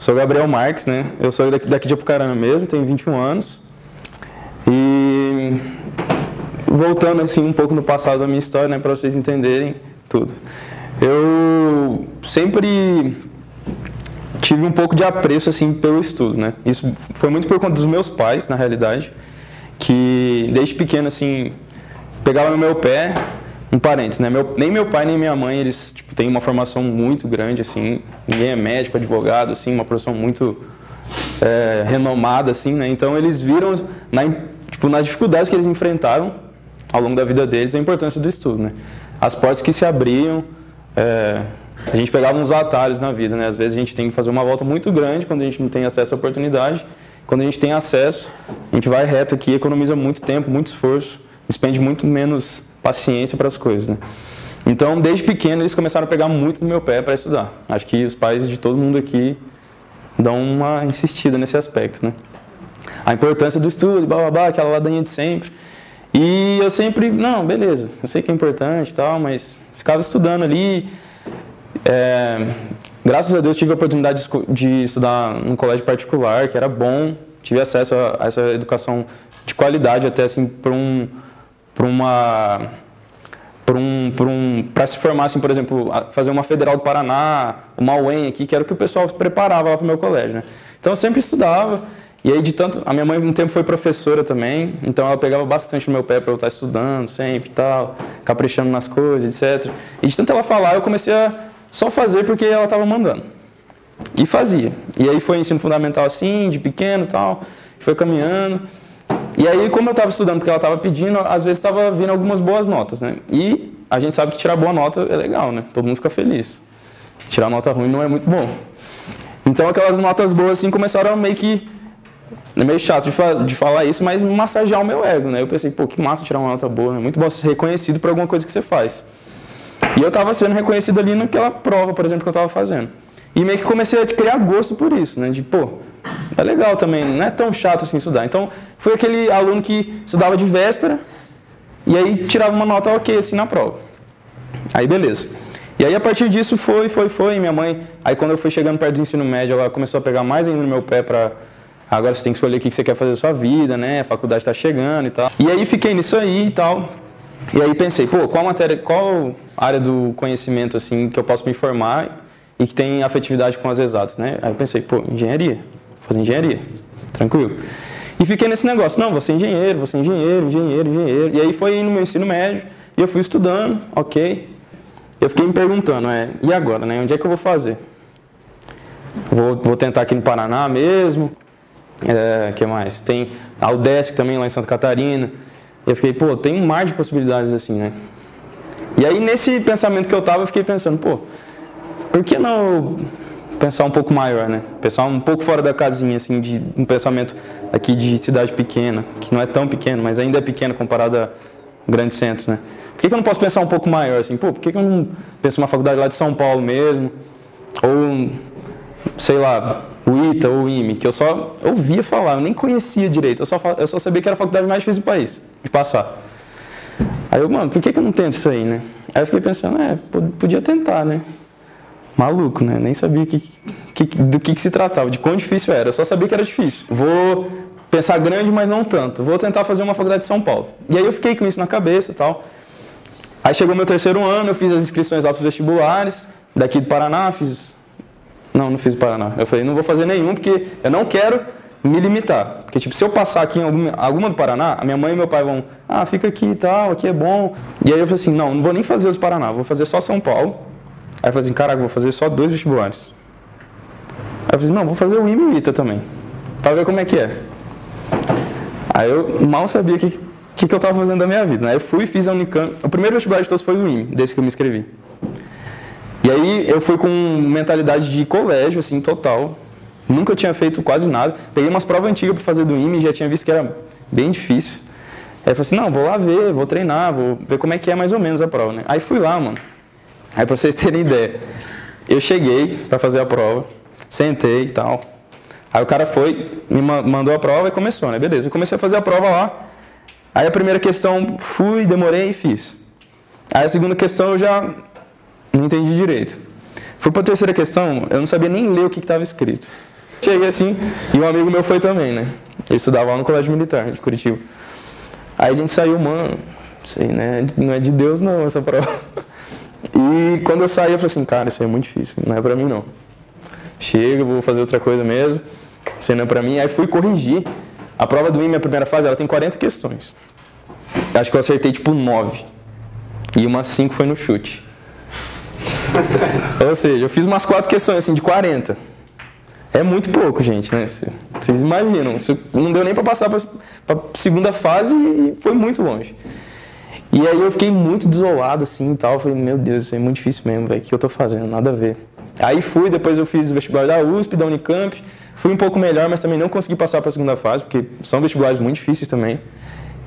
Sou Gabriel Marques, né? Eu sou daqui de Apucarana mesmo, tenho 21 anos. E voltando assim um pouco no passado da minha história, né, para vocês entenderem tudo. Eu sempre tive um pouco de apreço assim pelo estudo, né? Isso foi muito por conta dos meus pais, na realidade, que desde pequeno assim pegavam no meu pé. Um parênteses, né? Nem meu pai nem minha mãe, eles têm uma formação muito grande, assim. Ninguém é médico, advogado, assim, uma profissão muito renomada, assim, né? Então eles viram, nas dificuldades que eles enfrentaram ao longo da vida deles, a importância do estudo, né? As portas que se abriam, a gente pegava uns atalhos na vida, né? Às vezes a gente tem que fazer uma volta muito grande quando a gente não tem acesso à oportunidade. Quando a gente tem acesso, a gente vai reto aqui, economiza muito tempo, muito esforço, despende muito menos paciência para as coisas, né? Então, desde pequeno, eles começaram a pegar muito no meu pé para estudar. Acho que os pais de todo mundo aqui dão uma insistida nesse aspecto, né? A importância do estudo, bababá, aquela ladainha de sempre. E eu sempre, não, beleza, eu sei que é importante e tal, mas ficava estudando ali. Graças a Deus tive a oportunidade de estudar num colégio particular, que era bom. Tive acesso a essa educação de qualidade até assim para se formar, assim, por exemplo, fazer uma Federal do Paraná, uma UEM aqui, que era o que o pessoal preparava lá para o meu colégio, né? Então eu sempre estudava, e aí a minha mãe um tempo foi professora também, então ela pegava bastante no meu pé para eu estar estudando sempre e tal, caprichando nas coisas, etc. E de tanto ela falar, eu comecei a só fazer porque ela estava mandando. E fazia. E aí foi ensino fundamental assim, de pequeno e tal, foi caminhando. E aí, como eu estava estudando porque ela estava pedindo, às vezes estava vindo algumas boas notas, né? E a gente sabe que tirar boa nota é legal, né? Todo mundo fica feliz. Tirar nota ruim não é muito bom. Então, aquelas notas boas, assim, começaram meio que... É meio chato de falar isso, mas massagear o meu ego, né? Eu pensei, pô, que massa tirar uma nota boa, né? Muito bom ser reconhecido por alguma coisa que você faz. E eu estava sendo reconhecido ali naquela prova, por exemplo, que eu estava fazendo. E meio que comecei a criar gosto por isso, né? De, pô, é legal também, não é tão chato assim estudar. Então, fui aquele aluno que estudava de véspera e aí tirava uma nota ok, assim, na prova. Aí, beleza. E aí, a partir disso, foi. Minha mãe, aí quando eu fui chegando perto do ensino médio, ela começou a pegar mais ainda no meu pé pra... Agora você tem que escolher o que você quer fazer da sua vida, né? A faculdade está chegando e tal. E aí, fiquei nisso aí e tal. E aí, pensei, pô, qual área do conhecimento, assim, que eu posso me formar e que tem afetividade com as exatas, né? Aí eu pensei, pô, engenharia. Vou fazer engenharia. Tranquilo. E fiquei nesse negócio, não, vou ser engenheiro. E aí foi no meu ensino médio, e eu fui estudando, ok. Eu fiquei me perguntando, e agora, né? Onde é que eu vou fazer? Vou tentar aqui no Paraná mesmo. Que mais? Tem a UDESC também lá em Santa Catarina. E eu fiquei, pô, tem um mar de possibilidades assim, né? E aí nesse pensamento que eu tava, eu fiquei pensando, pô, por que não pensar um pouco maior, né? Pensar um pouco fora da casinha, assim, de um pensamento aqui de cidade pequena, que não é tão pequeno, mas ainda é pequeno comparado a grandes centros, né? Por que eu não posso pensar um pouco maior, assim? Pô, por que eu não penso numa faculdade lá de São Paulo mesmo? Ou, sei lá, o ITA ou o IME, que eu só ouvia falar, eu nem conhecia direito, eu só sabia que era a faculdade mais difícil do país, de passar. Aí eu, mano, por que eu não tento isso aí, né? Aí eu fiquei pensando, podia tentar, né? Maluco, né? Nem sabia do que se tratava, de quão difícil era. Eu só sabia que era difícil. Vou pensar grande, mas não tanto. Vou tentar fazer uma faculdade de São Paulo. E aí eu fiquei com isso na cabeça e tal. Aí chegou meu terceiro ano, eu fiz as inscrições lá para os vestibulares. Daqui do Paraná, não fiz do Paraná. Eu falei, não vou fazer nenhum, porque eu não quero me limitar. Porque, tipo, se eu passar aqui em alguma do Paraná, a minha mãe e meu pai vão, fica aqui e tal, aqui é bom. E aí eu falei assim, não vou nem fazer os Paraná, vou fazer só São Paulo. Aí eu falei assim, caraca, vou fazer só 2 vestibulares. Aí eu falei, não, vou fazer o IME e o ITA também, pra ver como é que é. Aí eu mal sabia o que eu tava fazendo da minha vida, né? Eu fui e fiz a Unicamp. O primeiro vestibular de todos foi o IME, desde que eu me inscrevi. E aí eu fui com mentalidade de colégio, assim, total. Nunca tinha feito quase nada. Peguei umas provas antigas pra fazer do IME e já tinha visto que era bem difícil. Aí eu falei assim, não, vou lá ver, vou treinar, vou ver como é que é mais ou menos a prova, né? Aí fui lá, mano. Aí pra vocês terem ideia, eu cheguei pra fazer a prova, sentei e tal. Aí o cara foi, me mandou a prova e começou, né? Beleza, eu comecei a fazer a prova lá. Aí a primeira questão, demorei e fiz. Aí a segunda questão eu já não entendi direito. Fui pra terceira questão, eu não sabia nem ler o que estava escrito. Cheguei assim, e um amigo meu foi também, né? Ele estudava lá no Colégio Militar de Curitiba. Aí a gente saiu, mano, sei, né? Não é de Deus não essa prova. E quando eu saí, eu falei assim, cara, isso aí é muito difícil, não é pra mim não. Chega, vou fazer outra coisa mesmo, isso aí não é pra mim. Aí fui corrigir. A prova do IME, a primeira fase, ela tem 40 questões. Acho que eu acertei tipo 9. E umas 5 foi no chute. Ou seja, eu fiz umas 4 questões assim de 40. É muito pouco, gente, né? Vocês imaginam. Isso não deu nem pra passar pra segunda fase e foi muito longe. E aí eu fiquei muito desolado assim e tal. Eu falei, meu Deus, isso é muito difícil mesmo, velho. O que eu tô fazendo? Nada a ver. Aí depois eu fiz o vestibular da USP, da Unicamp. Fui um pouco melhor, mas também não consegui passar pra segunda fase, porque são vestibulares muito difíceis também.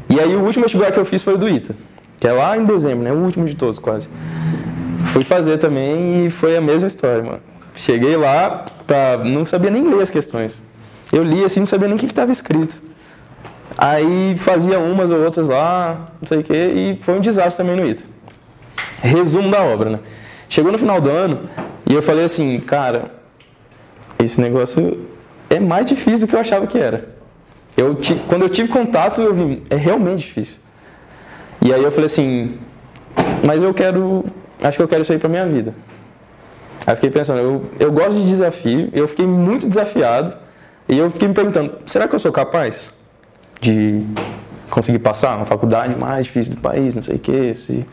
E aí o último vestibular que eu fiz foi o do ITA, que é lá em dezembro, né? O último de todos, quase. Fui fazer também e foi a mesma história, mano. Cheguei lá, não sabia nem ler as questões. Eu li assim, não sabia nem o que estava escrito. Aí fazia umas ou outras lá, não sei o quê, e foi um desastre também no ITA. Resumo da obra, né? Chegou no final do ano e eu falei assim, cara, esse negócio é mais difícil do que eu achava que era. Quando eu tive contato, eu vi, é realmente difícil. E aí eu falei assim, mas acho que eu quero isso aí pra minha vida. Aí eu fiquei pensando, eu gosto de desafio, eu fiquei muito desafiado, e eu fiquei me perguntando, será que eu sou capaz de conseguir passar uma faculdade mais difícil do país, não sei o que, esse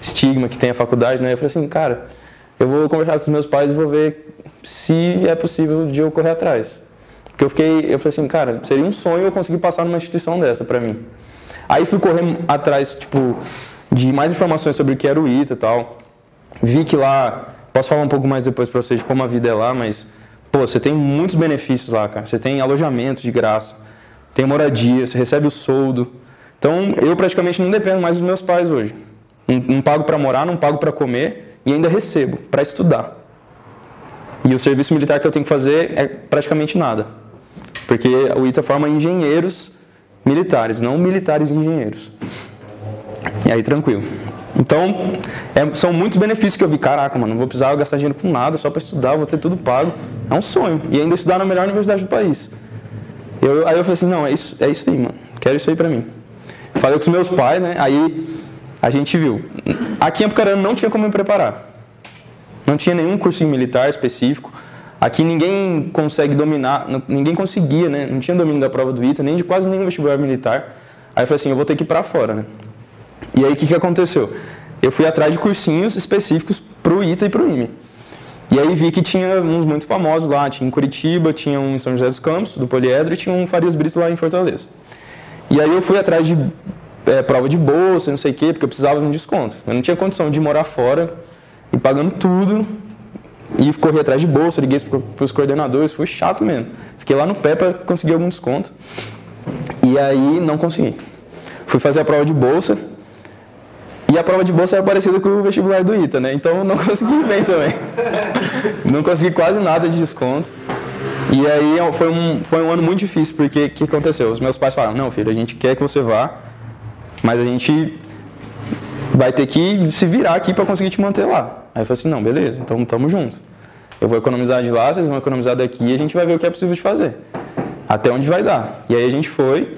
estigma que tem a faculdade, né? Eu falei assim, cara, eu vou conversar com os meus pais e vou ver se é possível de eu correr atrás. Porque eu falei assim, cara, seria um sonho eu conseguir passar numa instituição dessa pra mim. Aí fui correr atrás, tipo, de mais informações sobre o que era o ITA e tal. Vi que lá, posso falar um pouco mais depois pra vocês de como a vida é lá, mas, pô, você tem muitos benefícios lá, cara. Você tem alojamento de graça, tem moradia, você recebe o soldo. Então, eu praticamente não dependo mais dos meus pais hoje. Não pago pra morar, não pago pra comer e ainda recebo pra estudar. E o serviço militar que eu tenho que fazer é praticamente nada. Porque o ITA forma engenheiros militares, não militares engenheiros. E aí, tranquilo. Então, são muitos benefícios que eu vi. Caraca, mano, não vou precisar gastar dinheiro com nada, só para estudar, vou ter tudo pago. É um sonho. E ainda estudar na melhor universidade do país. Aí eu falei assim, não, é isso aí, mano. Quero isso aí pra mim. Falei com os meus pais, né? Aí a gente viu. Aqui em Apucarana não tinha como me preparar. Não tinha nenhum cursinho militar específico. Aqui ninguém consegue dominar, ninguém conseguia, né? Não tinha domínio da prova do ITA, nem de quase nenhum vestibular militar. Aí eu falei assim, eu vou ter que ir pra fora, né? E aí o que aconteceu? Eu fui atrás de cursinhos específicos pro ITA e pro IME. E aí vi que tinha uns muito famosos lá, tinha em Curitiba, tinha um em São José dos Campos, do Poliedro, e tinha um Farias Brito lá em Fortaleza. E aí eu fui atrás de prova de bolsa, não sei o quê, porque eu precisava de um desconto. Eu não tinha condição de morar fora e pagando tudo. E corri atrás de bolsa, liguei para os coordenadores, foi chato mesmo. Fiquei lá no pé para conseguir algum desconto. E aí não consegui. Fui fazer a prova de bolsa. E a prova de bolsa era parecida com o vestibular do ITA, né? Então não consegui bem também. Não consegui quase nada de desconto. E aí foi um ano muito difícil, porque o que aconteceu? Os meus pais falaram, não, filho, a gente quer que você vá, mas a gente vai ter que se virar aqui para conseguir te manter lá. Aí eu falei assim, não, beleza, então tamo junto. Eu vou economizar de lá, vocês vão economizar daqui e a gente vai ver o que é possível de fazer. Até onde vai dar. E aí a gente foi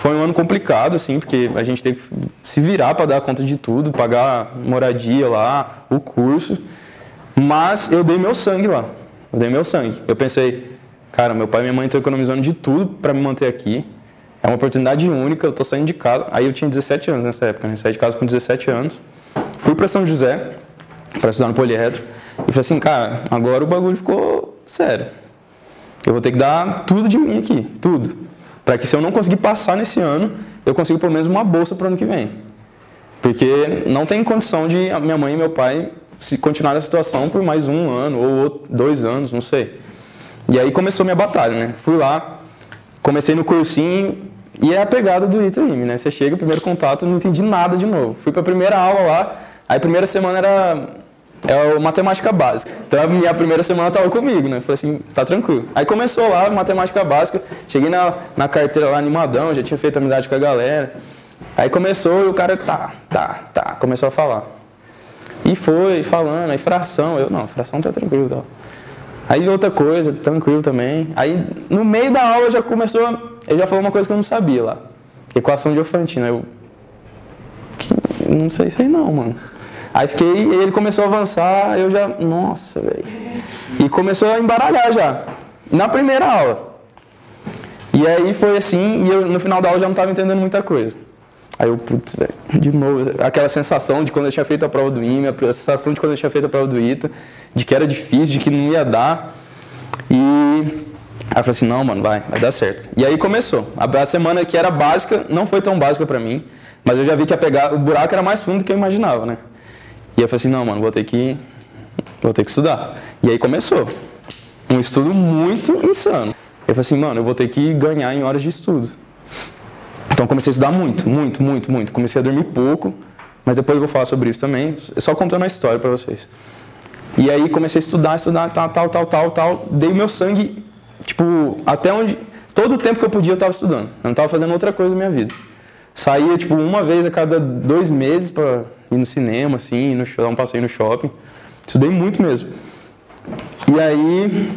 um ano complicado, assim, porque a gente teve que se virar para dar conta de tudo, pagar moradia lá, o curso. Mas eu dei meu sangue lá. Eu dei meu sangue. Eu pensei, cara, meu pai e minha mãe estão economizando de tudo para me manter aqui. É uma oportunidade única, eu tô saindo de casa. Aí eu tinha 17 anos nessa época, né? Saí de casa com 17 anos. Fui para São José, para estudar no Poliedro. E falei assim, cara, agora o bagulho ficou sério. Eu vou ter que dar tudo de mim aqui, tudo. Para que se eu não conseguir passar nesse ano, eu consiga pelo menos uma bolsa para o ano que vem. Porque não tem condição de a minha mãe e meu pai se continuar na situação por mais um ano ou 2 anos, não sei. E aí começou minha batalha, né? Fui lá, comecei no cursinho e é a pegada do ITA IME, né? Você chega, primeiro contato, não entendi nada de novo. Fui para a primeira aula lá, aí a primeira semana era matemática básica. Então a minha primeira semana estava comigo, né? Falei assim, tá tranquilo. Aí começou lá, matemática básica, cheguei na carteira lá animadão, já tinha feito amizade com a galera. Aí começou e o cara, começou a falar. E foi falando, aí fração, fração tá tranquilo e tal. Aí outra coisa, tranquilo também. Aí no meio da aula já começou, ele já falou uma coisa que eu não sabia lá. Equação de Diofantina. Eu não sei isso aí não, mano. Aí ele começou a avançar, eu já, nossa, velho. E começou a embaralhar já, na primeira aula. E aí foi assim, e eu no final da aula já não estava entendendo muita coisa. Aí eu, putz, velho, de novo, aquela sensação de quando eu tinha feito a prova do IME, a sensação de quando eu tinha feito a prova do ITA, de que era difícil, de que não ia dar. E aí eu falei assim, não, mano, vai dar certo. E aí começou. A semana que era básica, não foi tão básica pra mim, mas eu já vi que o buraco era mais fundo do que eu imaginava, né? E eu falei assim, não, mano, vou ter que estudar. E aí começou. Um estudo muito insano. Eu falei assim, mano, eu vou ter que ganhar em horas de estudo. Então comecei a estudar muito. Comecei a dormir pouco, mas depois eu vou falar sobre isso também, só contando a história pra vocês. E aí comecei a estudar, tal. Dei o meu sangue, tipo, até onde... Todo o tempo que eu podia eu tava estudando. Eu não tava fazendo outra coisa na minha vida. Saía, tipo, uma vez a cada 2 meses pra ir no cinema, assim, dar um passeio no shopping. Estudei muito mesmo. E aí,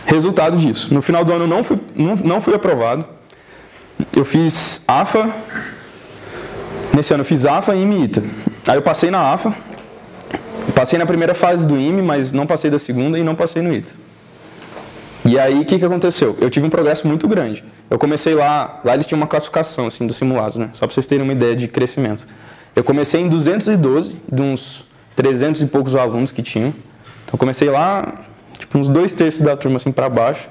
resultado disso. No final do ano eu não fui aprovado. Eu fiz AFA. Nesse ano eu fiz AFA, IME e ITA. Aí eu passei na AFA. Passei na primeira fase do IME, mas não passei da segunda e não passei no ITA. E aí, o que aconteceu? Eu tive um progresso muito grande. Eu comecei lá eles tinham uma classificação, assim, dos simulados, né? Só para vocês terem uma ideia de crescimento. Eu comecei em 212, de uns 300 e poucos alunos que tinham. Então, eu comecei lá, tipo, uns 2/3 da turma, assim, para baixo.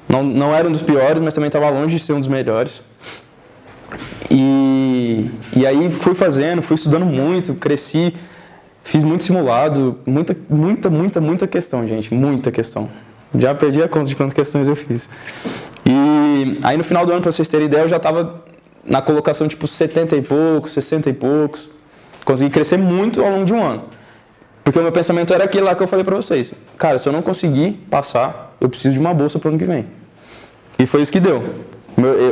Não era um dos piores, mas também estava longe de ser um dos melhores. E aí, fui estudando muito, cresci, fiz muito simulado, muita questão, gente, muita questão. Já perdi a conta de quantas questões eu fiz. E aí no final do ano, para vocês terem ideia, eu já estava na colocação tipo 70 e poucos, 60 e poucos. Consegui crescer muito ao longo de um ano. Porque o meu pensamento era aquele lá que eu falei para vocês. Cara, se eu não conseguir passar, eu preciso de uma bolsa para o ano que vem. E foi isso que deu.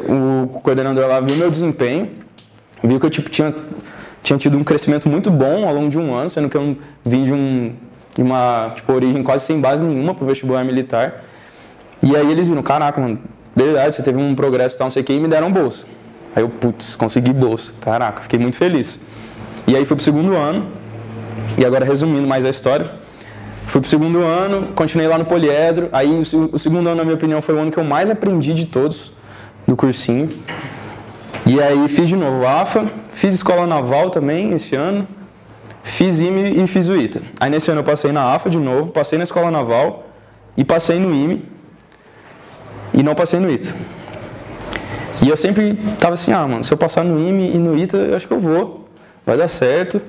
O coordenador lá viu meu desempenho, viu que eu tipo, tinha tido um crescimento muito bom ao longo de um ano, sendo que eu vim de uma tipo, origem quase sem base nenhuma pro vestibular militar. E aí eles viram, caraca, mano, de verdade, você teve um progresso e tal, não sei o que, e me deram bolsa. Aí eu, putz, consegui bolsa. Caraca, fiquei muito feliz. E aí fui pro segundo ano, e agora resumindo mais a história, fui pro segundo ano, continuei lá no poliedro, aí o segundo ano, na minha opinião, foi o ano que eu mais aprendi de todos do cursinho. E aí fiz de novo AFA, fiz escola naval também esse ano, fiz IME e fiz o ITA. Aí nesse ano eu passei na AFA de novo, passei na escola naval e passei no IME e não passei no ITA. E eu sempre tava assim, mano, se eu passar no IME e no ITA, eu acho que eu vou, vai dar certo.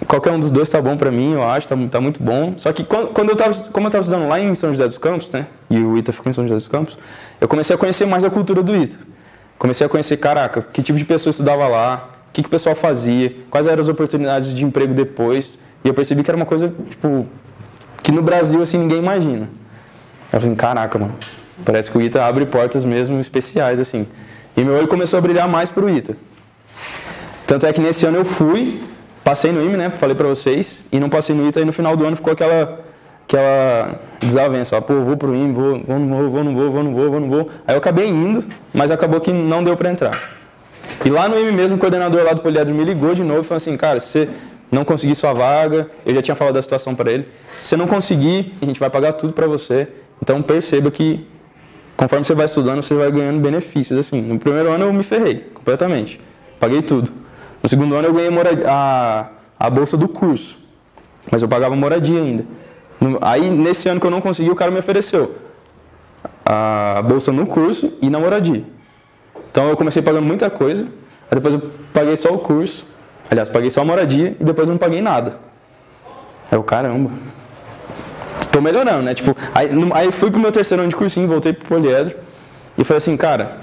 Qualquer um dos dois tá bom pra mim, eu acho, tá muito bom. Só que como eu tava estudando lá em São José dos Campos, né, e o ITA ficou em São José dos Campos, eu comecei a conhecer mais a cultura do ITA. Comecei a conhecer, caraca, que tipo de pessoa estudava lá, o que o pessoal fazia, quais eram as oportunidades de emprego depois. E eu percebi que era uma coisa, tipo, que no Brasil, assim, ninguém imagina. Eu falei, caraca, mano, parece que o ITA abre portas mesmo especiais, assim. E meu olho começou a brilhar mais pro ITA. Tanto é que nesse ano eu passei no IME, né, falei pra vocês, e não passei no ITA, e no final do ano ficou aquela desavença, pô, vou pro IME, não vou. Aí eu acabei indo, mas acabou que não deu pra entrar. E lá no IME mesmo, o coordenador lá do poliedro me ligou de novo e falou assim, cara, se você não conseguir sua vaga, eu já tinha falado da situação pra ele, se você não conseguir, a gente vai pagar tudo pra você, então perceba que conforme você vai estudando, você vai ganhando benefícios, assim. No primeiro ano eu me ferrei, completamente, paguei tudo. No segundo ano eu ganhei a bolsa do curso, mas eu pagava moradia ainda. Aí, nesse ano que eu não consegui, o cara me ofereceu a bolsa no curso e na moradia. Então, eu comecei pagando muita coisa, aí depois eu paguei só o curso, aliás, paguei só a moradia e depois eu não paguei nada. Aí eu, caramba, tô melhorando, né? Tipo, aí fui pro meu terceiro ano de cursinho, voltei pro poliedro e falei assim, cara,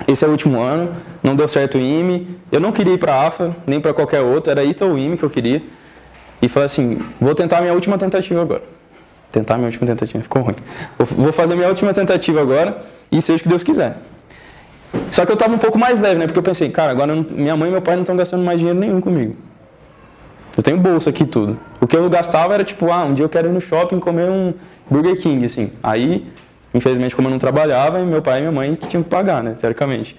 esse é o último ano, não deu certo o IME, eu não queria ir pra AFA, nem pra qualquer outro, era ITA ou IME que eu queria. E falei assim, vou tentar a minha última tentativa agora. Ficou ruim. Vou fazer a minha última tentativa agora e seja o que Deus quiser. Só que eu tava um pouco mais leve, né? Porque eu pensei, cara, agora minha mãe e meu pai não estão gastando mais dinheiro nenhum comigo. Eu tenho bolsa aqui e tudo. O que eu gastava era tipo, um dia eu quero ir no shopping comer um Burger King, assim. Aí, infelizmente, como eu não trabalhava, meu pai e minha mãe que tinham que pagar, né, teoricamente.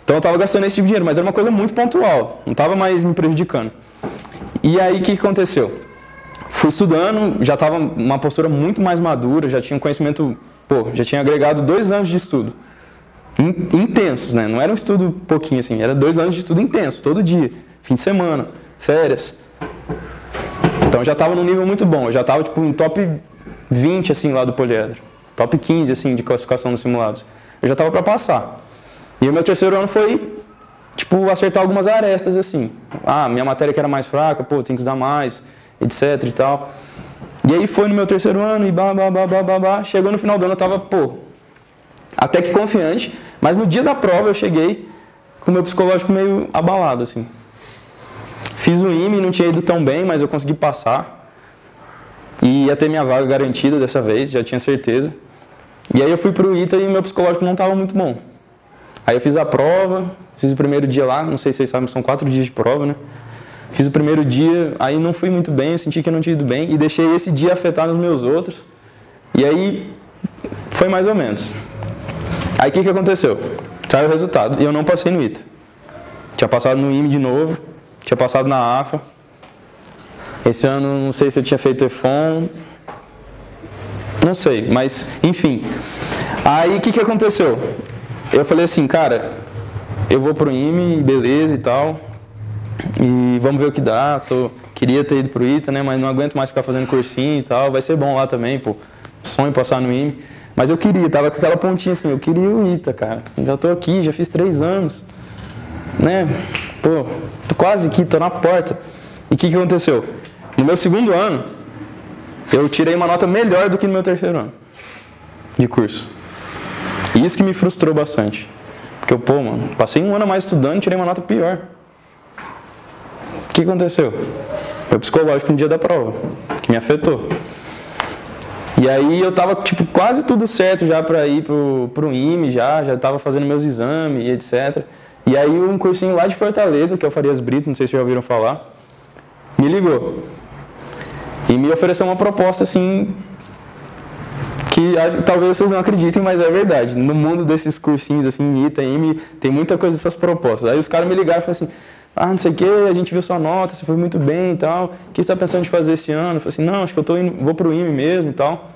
Então eu tava gastando esse tipo de dinheiro, mas era uma coisa muito pontual, não tava mais me prejudicando. E aí, o que aconteceu? Fui estudando, já tava uma postura muito mais madura, já tinha um conhecimento, já tinha agregado 2 anos de estudo. Intensos, né? Não era um estudo pouquinho assim, era 2 anos de estudo intenso, todo dia, fim de semana, férias. Então já estava num nível muito bom, eu já estava tipo em top 20 assim lá do poliedro, top 15 assim de classificação nos simulados. Eu já estava para passar. E o meu terceiro ano foi tipo acertar algumas arestas assim. Minha matéria que era mais fraca, tem que estudar mais, etc e tal. E aí foi no meu terceiro ano e chegou no final do ano eu estava, até que confiante, mas no dia da prova eu cheguei com o meu psicológico meio abalado, assim. Fiz o IME, não tinha ido tão bem, mas eu consegui passar. E ia ter minha vaga garantida dessa vez, já tinha certeza. E aí eu fui pro ITA e o meu psicológico não estava muito bom. Aí eu fiz a prova, fiz o primeiro dia lá, não sei se vocês sabem, são 4 dias de prova, né? Fiz o primeiro dia, aí não fui muito bem, eu senti que eu não tinha ido bem e deixei esse dia afetar nos meus outros. E aí foi mais ou menos. Aí o que aconteceu? Saiu o resultado e eu não passei no ITA. Tinha passado no IME de novo, tinha passado na AFA. Esse ano não sei se eu tinha feito EFON, não sei, mas enfim. Aí o que aconteceu? Eu falei assim, cara, eu vou pro IME, beleza e tal, e vamos ver o que dá. Queria ter ido pro ITA, né, mas não aguento mais ficar fazendo cursinho e tal, vai ser bom lá também, sonho passar no IME. Mas eu queria, tava com aquela pontinha assim, eu queria o ITA, cara. Já tô aqui, já fiz 3 anos, né? Tô quase aqui, tô na porta. E o que aconteceu? No meu segundo ano, eu tirei uma nota melhor do que no meu terceiro ano de curso. E isso que me frustrou bastante. Porque eu, passei 1 ano a mais estudando e tirei uma nota pior. O que aconteceu? Meu psicológico no dia da prova, que me afetou. E aí eu tava, quase tudo certo já pra ir pro IME, já tava fazendo meus exames e etc. E aí um cursinho lá de Fortaleza, que é o Farias Brito, não sei se vocês já ouviram falar, me ligou. E me ofereceu uma proposta, assim, que talvez vocês não acreditem, mas é verdade. No mundo desses cursinhos, assim, ITA, IME, tem muita coisa dessas propostas. Aí os caras me ligaram e falaram assim, não sei o que, a gente viu sua nota, você foi muito bem e tal, o que você está pensando de fazer esse ano? Eu falei assim, não, acho que eu vou pro IME mesmo e tal.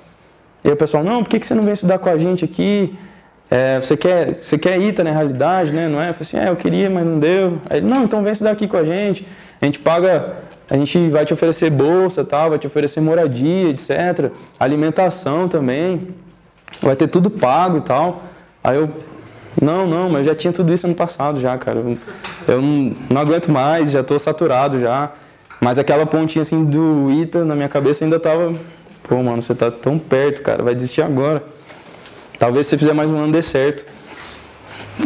E aí o pessoal, não, por que você não vem estudar com a gente aqui? Você quer ITA na realidade, né? Não é? Eu falei assim, eu queria, mas não deu. Aí, não, então vem estudar aqui com a gente gente vai te oferecer bolsa, tal, vai te oferecer moradia, etc. Alimentação também, vai ter tudo pago e tal. Aí eu, não, mas eu já tinha tudo isso ano passado já, cara. Eu não aguento mais, já estou saturado já. Mas aquela pontinha assim do ITA na minha cabeça ainda tava, mano, você tá tão perto, cara, vai desistir agora. Talvez se você fizer mais um ano dê certo.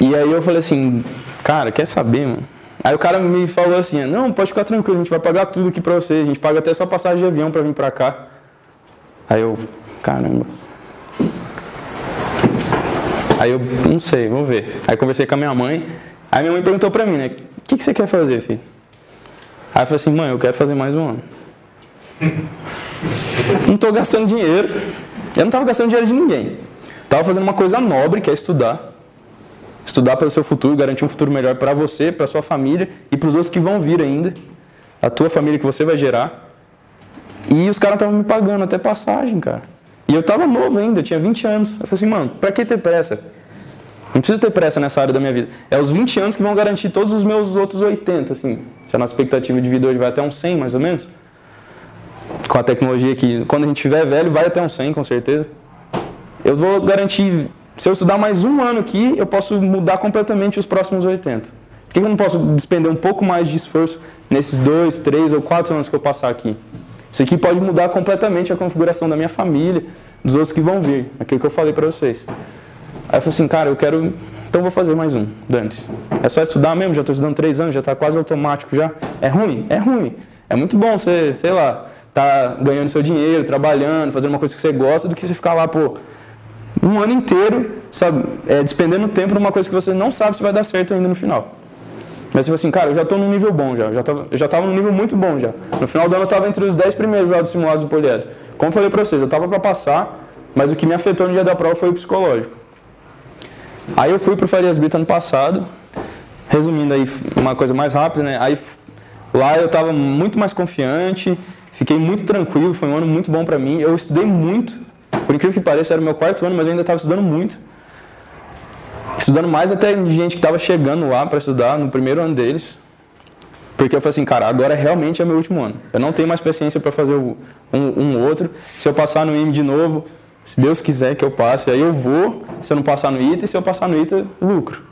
E aí eu falei assim, cara, quer saber, mano? Aí o cara me falou assim, não, pode ficar tranquilo, a gente vai pagar tudo aqui pra você, a gente paga até sua passagem de avião pra vir pra cá. Aí eu, caramba. Aí eu, não sei, vamos ver. Aí conversei com a minha mãe, aí minha mãe perguntou pra mim, né, o que você quer fazer, filho? Aí eu falei assim, mãe, eu quero fazer mais um ano. Não tô gastando dinheiro, eu não tava gastando dinheiro de ninguém. Tava fazendo uma coisa nobre, que é estudar. Estudar para o seu futuro, garantir um futuro melhor para você, para sua família e para os outros que vão vir ainda. A tua família que você vai gerar. E os caras estavam me pagando até passagem, cara. E eu tava novo ainda, eu tinha 20 anos. Eu falei assim, mano, pra que ter pressa? Não preciso ter pressa nessa área da minha vida. É os 20 anos que vão garantir todos os meus outros 80, assim. Se a nossa expectativa de vida hoje vai até uns 100, mais ou menos. Com a tecnologia que, quando a gente estiver velho, vai até uns 100, com certeza. Eu vou garantir... Se eu estudar mais um ano aqui, eu posso mudar completamente os próximos 80. Por que eu não posso despender um pouco mais de esforço nesses 2, 3 ou 4 anos que eu passar aqui? Isso aqui pode mudar completamente a configuração da minha família, dos outros que vão vir, aquilo que eu falei para vocês. Aí eu falei assim, cara, eu quero... Então eu vou fazer mais um, dane-se. É só estudar mesmo, já estou estudando 3 anos, já está quase automático já. É ruim? É ruim. É muito bom você, sei lá, tá ganhando seu dinheiro, trabalhando, fazendo uma coisa que você gosta, do que você ficar lá, um ano inteiro, sabe, despendendo tempo numa coisa que você não sabe se vai dar certo ainda no final. Mas tipo assim, cara, eu já tô num nível bom já. Eu já tava num nível muito bom já. No final do ano eu tava entre os 10 primeiros lá dos simulados do poliedro. Como eu falei pra vocês, eu tava pra passar, mas o que me afetou no dia da prova foi o psicológico. Aí eu fui pro Farias Brito ano passado, resumindo aí uma coisa mais rápida, né? Aí lá eu tava muito mais confiante, fiquei muito tranquilo, foi um ano muito bom pra mim. Eu estudei muito, por incrível que pareça, era o meu 4º ano, mas eu ainda tava estudando muito. Estudando mais até de gente que estava chegando lá para estudar no primeiro ano deles. Porque eu falei assim, cara, agora realmente é meu último ano. Eu não tenho mais paciência para fazer um outro. Se eu passar no IME de novo, se Deus quiser que eu passe, aí eu vou. Se eu não passar no ITA, e se eu passar no ITA, lucro.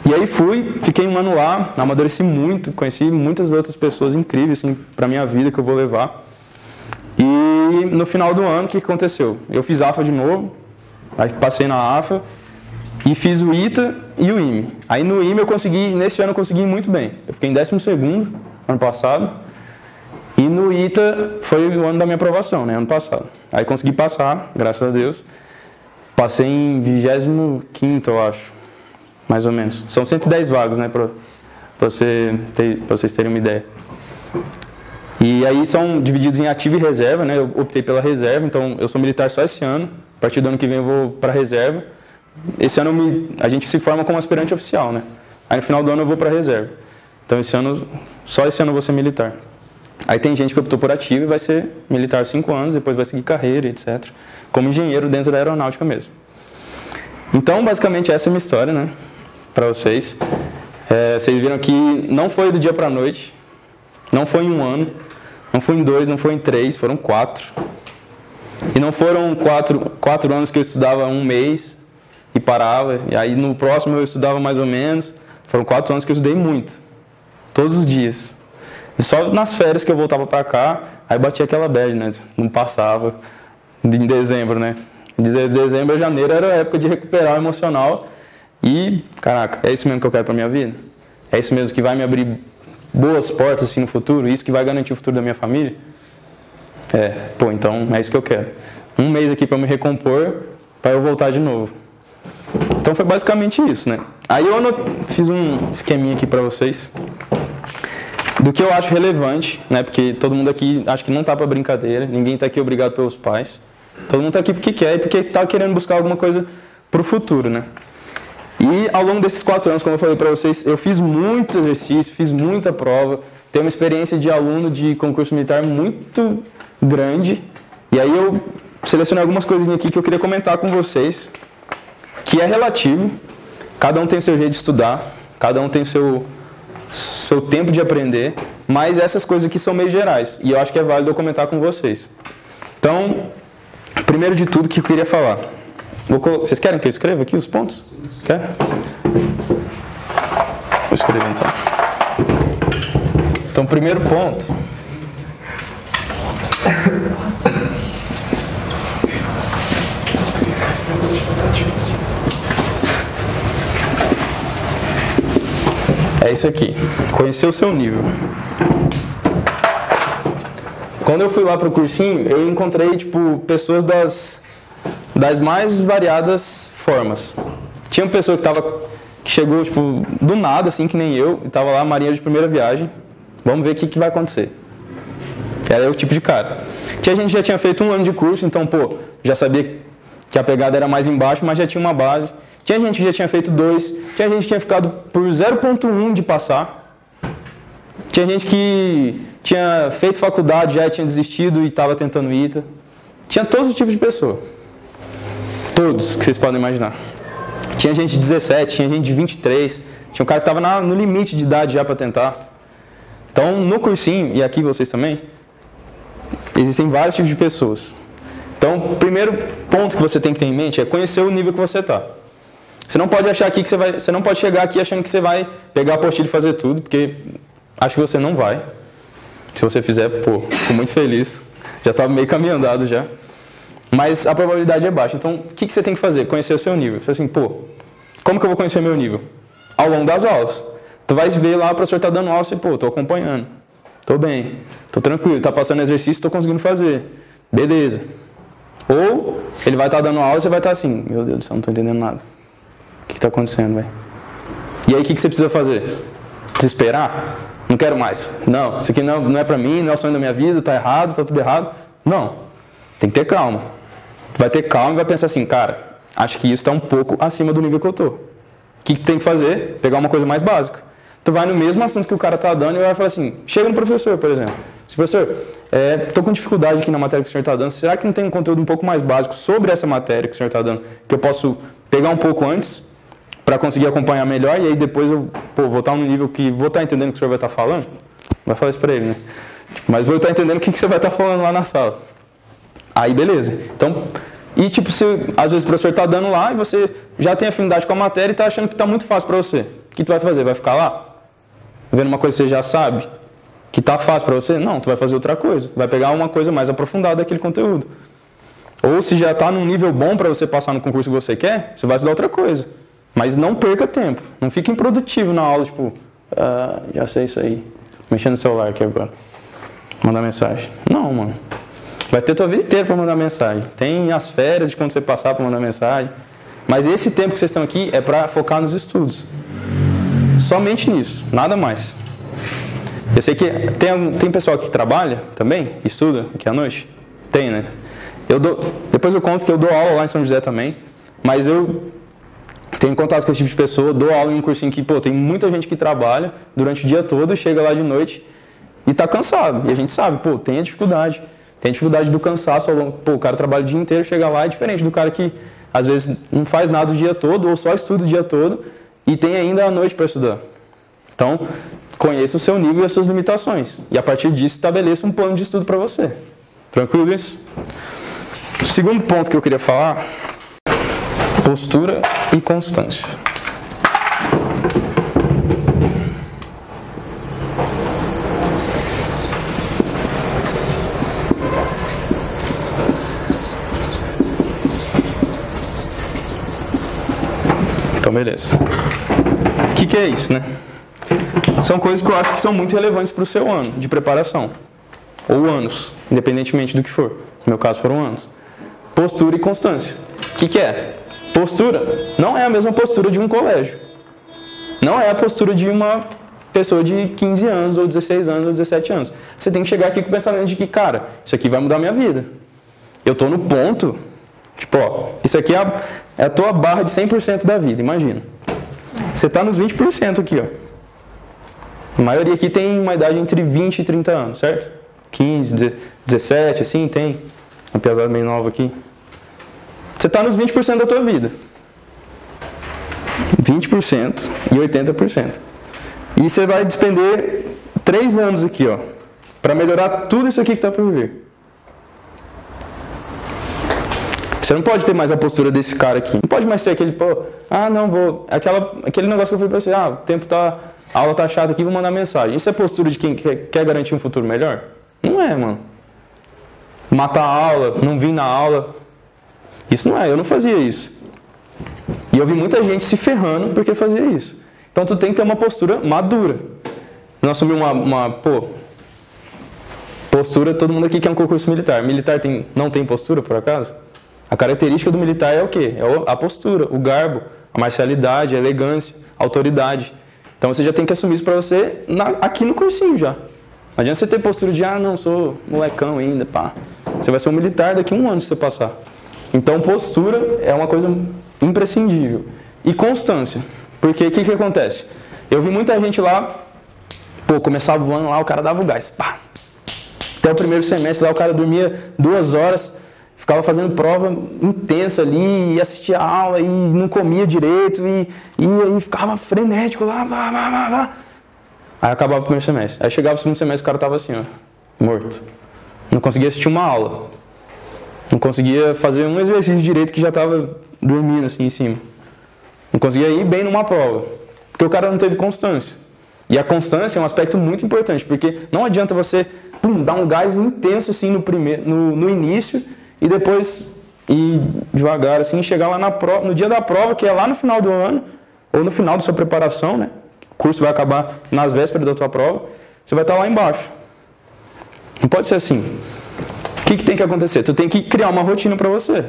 E aí fui, fiquei um ano lá, amadureci muito, conheci muitas outras pessoas incríveis assim, para minha vida que eu vou levar. E no final do ano, o que aconteceu? Eu fiz AFA de novo, aí passei na AFA, e fiz o ITA e o IME. Aí no IME nesse ano eu consegui muito bem. Eu fiquei em 12º, ano passado. E no ITA foi o ano da minha aprovação, né, ano passado. Aí consegui passar, graças a Deus. Passei em 25º, eu acho, mais ou menos. São 110 vagas, né, pra vocês terem uma ideia. E aí são divididos em ativo e reserva, né, eu optei pela reserva, então eu sou militar só esse ano. A partir do ano que vem eu vou para reserva. Esse ano a gente se forma como aspirante oficial, né? Aí no final do ano eu vou para reserva. Então só esse ano eu vou ser militar. Aí tem gente que optou por ativo e vai ser militar 5 anos, depois vai seguir carreira, etc. Como engenheiro dentro da aeronáutica mesmo. Então, basicamente essa é a minha história, né? Para vocês. Vocês viram que não foi do dia para a noite, não foi em 1 ano, não foi em 2, não foi em 3, foram 4. E não foram 4 anos que eu estudava 1 mês e parava, e aí no próximo eu estudava mais ou menos. Foram 4 anos que eu estudei muito, todos os dias. E só nas férias que eu voltava pra cá, aí batia aquela bad, né? Não passava em dezembro, né? Dezembro a janeiro era a época de recuperar o emocional. E, caraca, é isso mesmo que eu quero pra minha vida? É isso mesmo que vai me abrir boas portas assim no futuro? Isso que vai garantir o futuro da minha família? Então é isso que eu quero. 1 mês aqui pra me recompor, pra eu voltar de novo. Então foi basicamente isso, né? Aí eu fiz um esqueminha aqui pra vocês do que eu acho relevante, né? Porque todo mundo aqui acho que não tá pra brincadeira, ninguém tá aqui obrigado pelos pais. Todo mundo tá aqui porque quer e porque tá querendo buscar alguma coisa pro futuro, né? E ao longo desses 4 anos, como eu falei pra vocês, eu fiz muito exercício, fiz muita prova, tenho uma experiência de aluno de concurso militar muito grande. E aí eu selecionei algumas coisinhas aqui que eu queria comentar com vocês, que é relativo, cada um tem o seu jeito de estudar, cada um tem o seu tempo de aprender, mas essas coisas aqui são meio gerais, e eu acho que é válido eu comentar com vocês. Então, primeiro de tudo que eu queria falar, vocês querem que eu escreva aqui os pontos? Quer? Vou escrever então. Então, primeiro ponto. É isso aqui, conhecer o seu nível. Quando eu fui lá pro cursinho, eu encontrei pessoas das mais variadas formas. Tinha uma pessoa que chegou do nada, assim, que nem eu, e tava lá, marinha de primeira viagem. Vamos ver o que vai acontecer. Era o tipo de cara. Tinha gente que já tinha feito 1 ano de curso, então, já sabia que a pegada era mais embaixo, mas já tinha uma base. Tinha gente que já tinha feito 2, tinha gente que tinha ficado por 0,1 de passar. Tinha gente que tinha feito faculdade, já tinha desistido e estava tentando ITA. Tinha todos os tipos de pessoa. Todos que vocês podem imaginar. Tinha gente de 17, tinha gente de 23, tinha um cara que estava no limite de idade já para tentar. Então, no cursinho, e aqui vocês também, existem vários tipos de pessoas. Então, o primeiro ponto que você tem que ter em mente é conhecer o nível que você está. Você não pode achar aqui que você não pode chegar aqui achando que você vai pegar a apostila e fazer tudo, porque acho que você não vai. Se você fizer, fico muito feliz. Já estava meio caminho andado já. Mas a probabilidade é baixa. Então, o que você tem que fazer? Conhecer o seu nível. Você fala assim, como que eu vou conhecer o meu nível? Ao longo das aulas. Tu vai ver lá, o professor está dando aula e você, estou acompanhando. Estou bem, estou tranquilo, está passando exercício, estou conseguindo fazer. Beleza. Ou ele vai estar dando aula e você vai estar assim, meu Deus do céu, não estou entendendo nada. O que está acontecendo, velho? E aí, o que você precisa fazer? Desesperar? Não quero mais. Não, isso aqui não é pra mim, não é o sonho da minha vida, tá errado, tá tudo errado. Não. Tem que ter calma. Vai ter calma e vai pensar assim, cara, acho que isso tá um pouco acima do nível que eu tô. O que tem que fazer? Pegar uma coisa mais básica. Tu vai no mesmo assunto que o cara tá dando e vai falar assim, chega no professor, por exemplo. Professor, estou com dificuldade aqui na matéria que o senhor está dando, será que não tem um conteúdo um pouco mais básico sobre essa matéria que o senhor está dando, que eu posso pegar um pouco antes, para conseguir acompanhar melhor, e aí depois eu vou estar no nível que vou estar entendendo o que o senhor vai estar falando? Vai falar isso para ele, né? Mas vou estar entendendo o que você vai estar falando lá na sala. Aí beleza. Então, e tipo, se às vezes o professor está dando lá e você já tem afinidade com a matéria e está achando que está muito fácil para você, o que tu vai fazer? Vai ficar lá? Vendo uma coisa que você já sabe? Que tá fácil para você? Não, tu vai fazer outra coisa. Vai pegar uma coisa mais aprofundada daquele conteúdo. Ou se já está num nível bom para você passar no concurso que você quer, você vai estudar outra coisa. Mas não perca tempo. Não fique improdutivo na aula, tipo, já sei isso aí. Mexendo no celular aqui agora. Mandar mensagem. Não, mano. Vai ter tua vida inteira para mandar mensagem. Tem as férias de quando você passar para mandar mensagem. Mas esse tempo que vocês estão aqui é para focar nos estudos. Somente nisso, nada mais. Eu sei que tem pessoal que trabalha também, estuda aqui à noite? Tem, né? Depois eu conto que eu dou aula lá em São José também, mas eu tenho contato com esse tipo de pessoa, dou aula em um cursinho que, tem muita gente que trabalha durante o dia todo, chega lá de noite e tá cansado. E a gente sabe, tem a dificuldade. Tem a dificuldade do cansaço, o cara trabalha o dia inteiro, chega lá, é diferente do cara que às vezes não faz nada o dia todo ou só estuda o dia todo e tem ainda a noite para estudar. Então, conheça o seu nível e as suas limitações. E a partir disso, estabeleça um plano de estudo para você. Tranquilo isso? O segundo ponto que eu queria falar, postura e constância. Então, beleza. O que é isso, né? São coisas que eu acho que são muito relevantes para o seu ano de preparação. Ou anos, independentemente do que for. No meu caso foram anos. Postura e constância. O que é? Postura não é a mesma postura de um colégio. Não é a postura de uma pessoa de 15 anos, ou 16 anos, ou 17 anos. Você tem que chegar aqui com o pensamento de que, cara, isso aqui vai mudar a minha vida. Eu estou no ponto, isso aqui é a tua barra de 100% da vida, imagina. Você está nos 20% aqui, A maioria aqui tem uma idade entre 20 e 30 anos, certo? 15, 17, assim, tem. Uma pesada meio nova aqui. Você está nos 20% da tua vida. 20% e 80%. E você vai despender 3 anos aqui, para melhorar tudo isso aqui que está por vir. Você não pode ter mais a postura desse cara aqui. Não pode mais ser aquele, aquele negócio que eu falei pra você, a aula tá chata aqui, vou mandar mensagem. Isso é postura de quem quer garantir um futuro melhor? Não é, mano. Matar a aula, não vir na aula. Isso não é, eu não fazia isso. E eu vi muita gente se ferrando porque fazia isso. Então tu tem que ter uma postura madura. Nós assumimos postura, todo mundo aqui quer um concurso militar. Militar não tem postura, por acaso? A característica do militar é o quê? É a postura, o garbo, a marcialidade, a elegância, a autoridade. Então você já tem que assumir isso para você aqui no cursinho já. Não adianta você ter postura de, não, sou molecão ainda, pá. Você vai ser um militar daqui a 1 ano se você passar. Então postura é uma coisa imprescindível. E constância. Porque o que acontece? Eu vi muita gente lá, começava voando lá, o cara dava o gás, pá. Até o primeiro semestre lá o cara dormia 2 horas, ficava fazendo prova intensa ali, e assistia a aula, e não comia direito, e aí ficava frenético lá, vá. Aí acabava o primeiro semestre. Aí chegava o segundo semestre, o cara tava assim, morto. Não conseguia assistir uma aula. Não conseguia fazer um exercício direito que já tava dormindo assim em cima. Não conseguia ir bem numa prova. Porque o cara não teve constância. E a constância é um aspecto muito importante, porque não adianta você dar um gás intenso assim no início e depois ir devagar assim, chegar lá no dia da prova, que é lá no final do ano, ou no final da sua preparação, né? O curso vai acabar nas vésperas da tua prova, você vai estar lá embaixo. Não pode ser assim. O que tem que acontecer? Tu tem que criar uma rotina para você.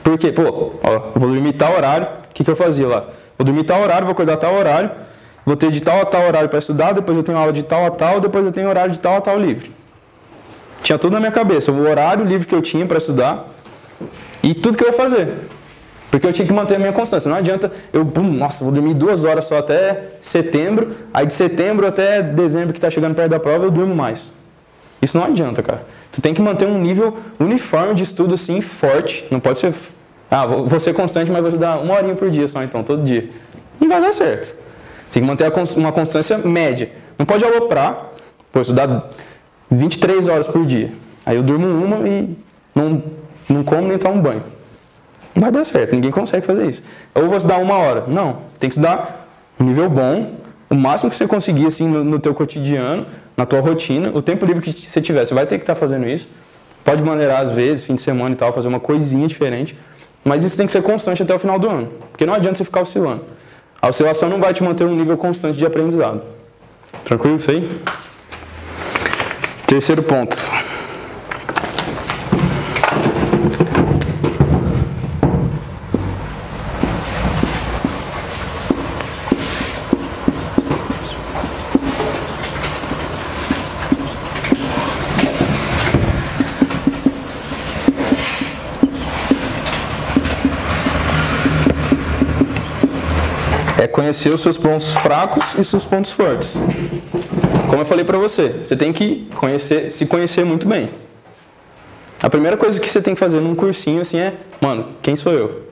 Por quê? Eu vou dormir tal horário. O que eu fazia lá? Vou dormir tal horário, vou acordar tal horário. vou ter de tal a tal horário para estudar, depois eu tenho aula de tal a tal, depois eu tenho horário de tal a tal livre. Tinha tudo na minha cabeça, o horário livre que eu tinha para estudar e tudo que eu ia fazer. Porque eu tinha que manter a minha constância. Não adianta nossa, vou dormir 2 horas só até setembro, aí de setembro até dezembro, que está chegando perto da prova, eu durmo mais. Isso não adianta, cara. Tu tem que manter um nível uniforme de estudo, assim, forte. Não pode ser, vou ser constante, mas vou estudar 1 horinha por dia só, então, todo dia. Não vai dar certo. Tem que manter uma constância média. Não pode aloprar, estudar 23 horas por dia. Aí eu durmo 1 e não como nem tomo banho. Não vai dar certo, ninguém consegue fazer isso. Ou vou estudar 1 hora. Não, tem que estudar um nível bom, o máximo que você conseguir assim, no teu cotidiano, na tua rotina, o tempo livre que você tiver, você vai ter que estar fazendo isso. Pode maneirar às vezes, fim de semana e tal, fazer uma coisinha diferente, mas isso tem que ser constante até o final do ano, porque não adianta você ficar oscilando. A oscilação não vai te manter um nível constante de aprendizado. Tranquilo isso aí? Terceiro ponto. É conhecer os seus pontos fracos e os seus pontos fortes. Como eu falei pra você, você tem que se conhecer muito bem. A primeira coisa que você tem que fazer num cursinho assim é, mano, quem sou eu?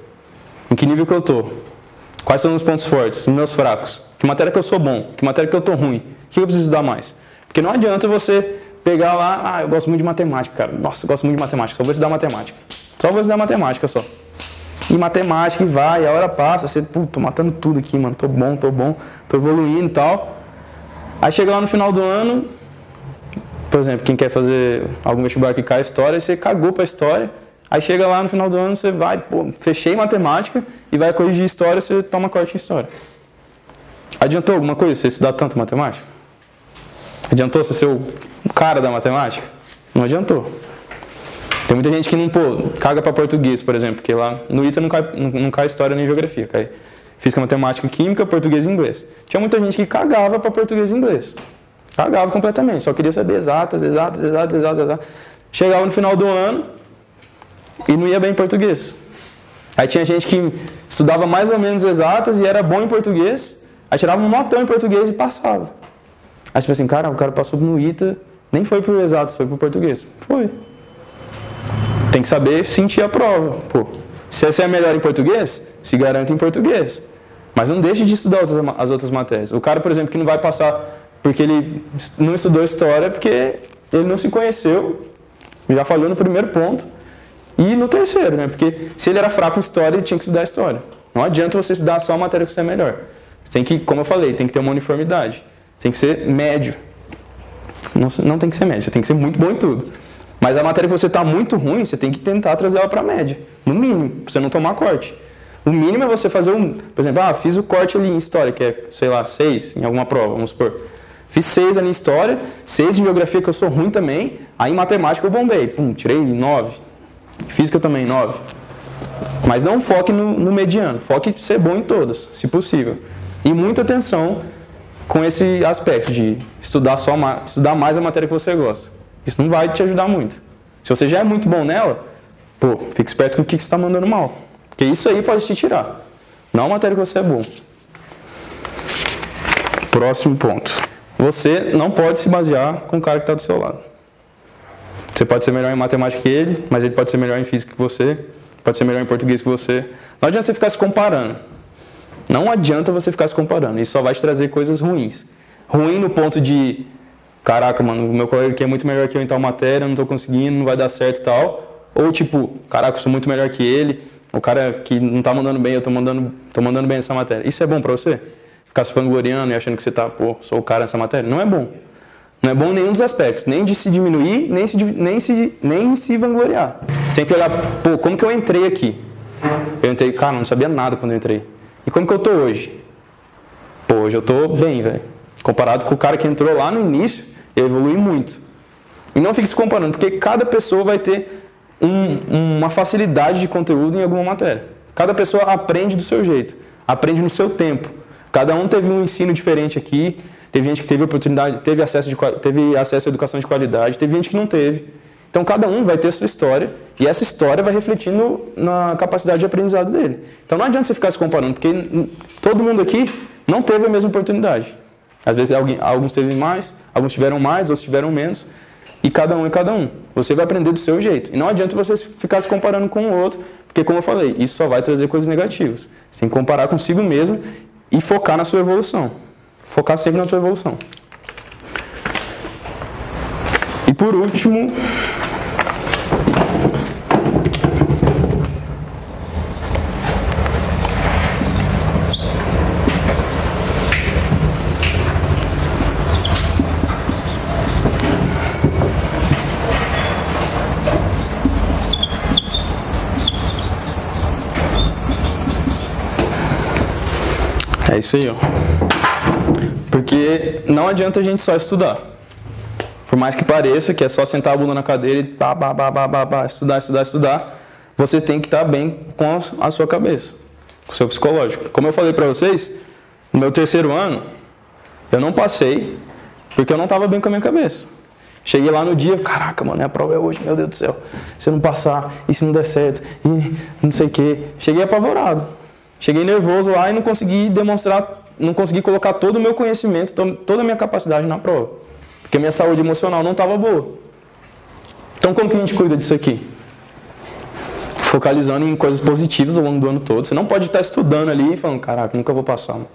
Em que nível que eu tô? Quais são os meus pontos fortes, os meus fracos? Que matéria que eu sou bom? Que matéria que eu tô ruim? O que eu preciso estudar mais? Porque não adianta você pegar lá, eu gosto muito de matemática, cara. Nossa, eu gosto muito de matemática, só vou estudar matemática. Só vou estudar matemática só. E matemática, e vai, a hora passa, você, tô matando tudo aqui, mano, tô bom, tô evoluindo e tal. Aí chega lá no final do ano, por exemplo, quem quer fazer algum vestibular que cai história, você cagou pra história, aí chega lá no final do ano, você vai, fechei matemática, e vai corrigir história, você toma corte em história. Adiantou alguma coisa você estudar tanto matemática? Adiantou você ser o cara da matemática? Não adiantou. Tem muita gente que não, caga pra português, por exemplo, porque lá no ITA não cai história nem geografia, cai física, matemática, química, português e inglês. Tinha muita gente que cagava pra português e inglês. Cagava completamente, só queria saber exatas. Chegava no final do ano e não ia bem em português. Aí tinha gente que estudava mais ou menos exatas e era bom em português, aí tirava um notão em português e passava. Aí você pensa assim, cara, o cara passou no ITA, nem foi pro exatas, foi pro português. Foi. Tem que saber sentir a prova. Se você é melhor em português, se garante em português. Mas não deixe de estudar as outras matérias. O cara, por exemplo, que não vai passar porque ele não estudou história, porque ele não se conheceu, já falhou no primeiro ponto, e no terceiro, né? Porque se ele era fraco em história, ele tinha que estudar história. Não adianta você estudar só a matéria que você é melhor. Você tem que, como eu falei, tem que ter uma uniformidade. Tem que ser médio. Não tem que ser médio, você tem que ser muito bom em tudo. Mas a matéria que você está muito ruim, você tem que tentar trazer ela para a média. No mínimo, para você não tomar corte. O mínimo é você fazer por exemplo, fiz o corte ali em história, que é, 6 em alguma prova, vamos supor. Fiz 6 ali em história, 6 em geografia, que eu sou ruim também. Aí em matemática eu bombei, tirei 9. Física também, 9. Mas não foque no mediano, foque em ser bom em todas, se possível. E muita atenção com esse aspecto de estudar mais a matéria que você gosta. Isso não vai te ajudar muito. Se você já é muito bom nela, fique esperto com o que você está mandando mal. Porque isso aí pode te tirar. Não a matéria que você é bom. Próximo ponto. Você não pode se basear com o cara que está do seu lado. Você pode ser melhor em matemática que ele, mas ele pode ser melhor em física que você, pode ser melhor em português que você. Não adianta você ficar se comparando. Não adianta você ficar se comparando. Isso só vai te trazer coisas ruins. Ruim no ponto de... Caraca, mano, o meu colega aqui é muito melhor que eu em tal matéria, eu não tô conseguindo, não vai dar certo e tal. Ou tipo, caraca, eu sou muito melhor que ele, o cara que não tá mandando bem, eu tô mandando bem nessa matéria. Isso é bom pra você? Ficar se vangloriando e achando que você tá, sou o cara nessa matéria? Não é bom. Não é bom em nenhum dos aspectos, nem de se diminuir, nem se vangloriar. Você tem que olhar, como que eu entrei aqui? Eu entrei, cara, não sabia nada quando eu entrei. E como que eu tô hoje? Hoje eu tô bem, velho. Comparado com o cara que entrou lá no início, eu evolui muito. E não fique se comparando, porque cada pessoa vai ter uma facilidade de conteúdo em alguma matéria. Cada pessoa aprende do seu jeito, aprende no seu tempo. Cada um teve um ensino diferente aqui. Teve gente que teve oportunidade, teve acesso à educação de qualidade, teve gente que não teve. Então, cada um vai ter a sua história e essa história vai refletindo na capacidade de aprendizado dele. Então, não adianta você ficar se comparando, porque todo mundo aqui não teve a mesma oportunidade. Às vezes, alguns teve mais, alguns tiveram mais, outros tiveram menos. E cada um é cada um. Você vai aprender do seu jeito. E não adianta você ficar se comparando com o outro, porque, como eu falei, isso só vai trazer coisas negativas. Você tem que comparar consigo mesmo e focar na sua evolução. Focar sempre na sua evolução. E por último, é isso aí, ó. Porque não adianta a gente só estudar. Por mais que pareça que é só sentar a bunda na cadeira e estudar, você tem que estar bem com a sua cabeça, com o seu psicológico. Como eu falei pra vocês, no meu 3º ano, eu não passei porque eu não estava bem com a minha cabeça. Cheguei lá no dia, caraca, mano, a prova é hoje, meu Deus do céu. Se eu não passar, e se não der certo, e não sei o quê. Cheguei apavorado. Cheguei nervoso lá e não consegui demonstrar, não consegui colocar todo o meu conhecimento, toda a minha capacidade na prova. Porque a minha saúde emocional não estava boa. Então como que a gente cuida disso aqui? Focalizando em coisas positivas ao longo do ano todo. Você não pode estar estudando ali e falando, caraca, nunca vou passar, mano.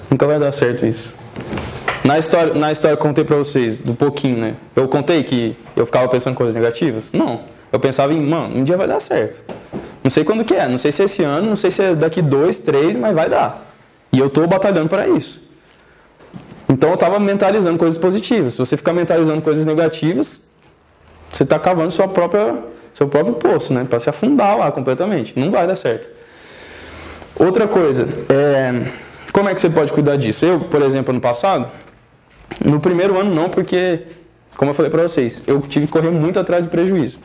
Nunca vai dar certo isso. Na história que eu contei pra vocês, do pouquinho, né? Eu contei que eu ficava pensando em coisas negativas? Não. Eu pensava em, mano, um dia vai dar certo. Não sei quando que é, não sei se é esse ano, não sei se é daqui 2, 3, mas vai dar. E eu estou batalhando para isso. Então eu estava mentalizando coisas positivas. Se você ficar mentalizando coisas negativas, você está cavando seu próprio poço, né? Para se afundar lá completamente. Não vai dar certo. Outra coisa, como é que você pode cuidar disso? Eu, por exemplo, ano passado, no 1º ano não, porque, como eu falei para vocês, eu tive que correr muito atrás do prejuízo.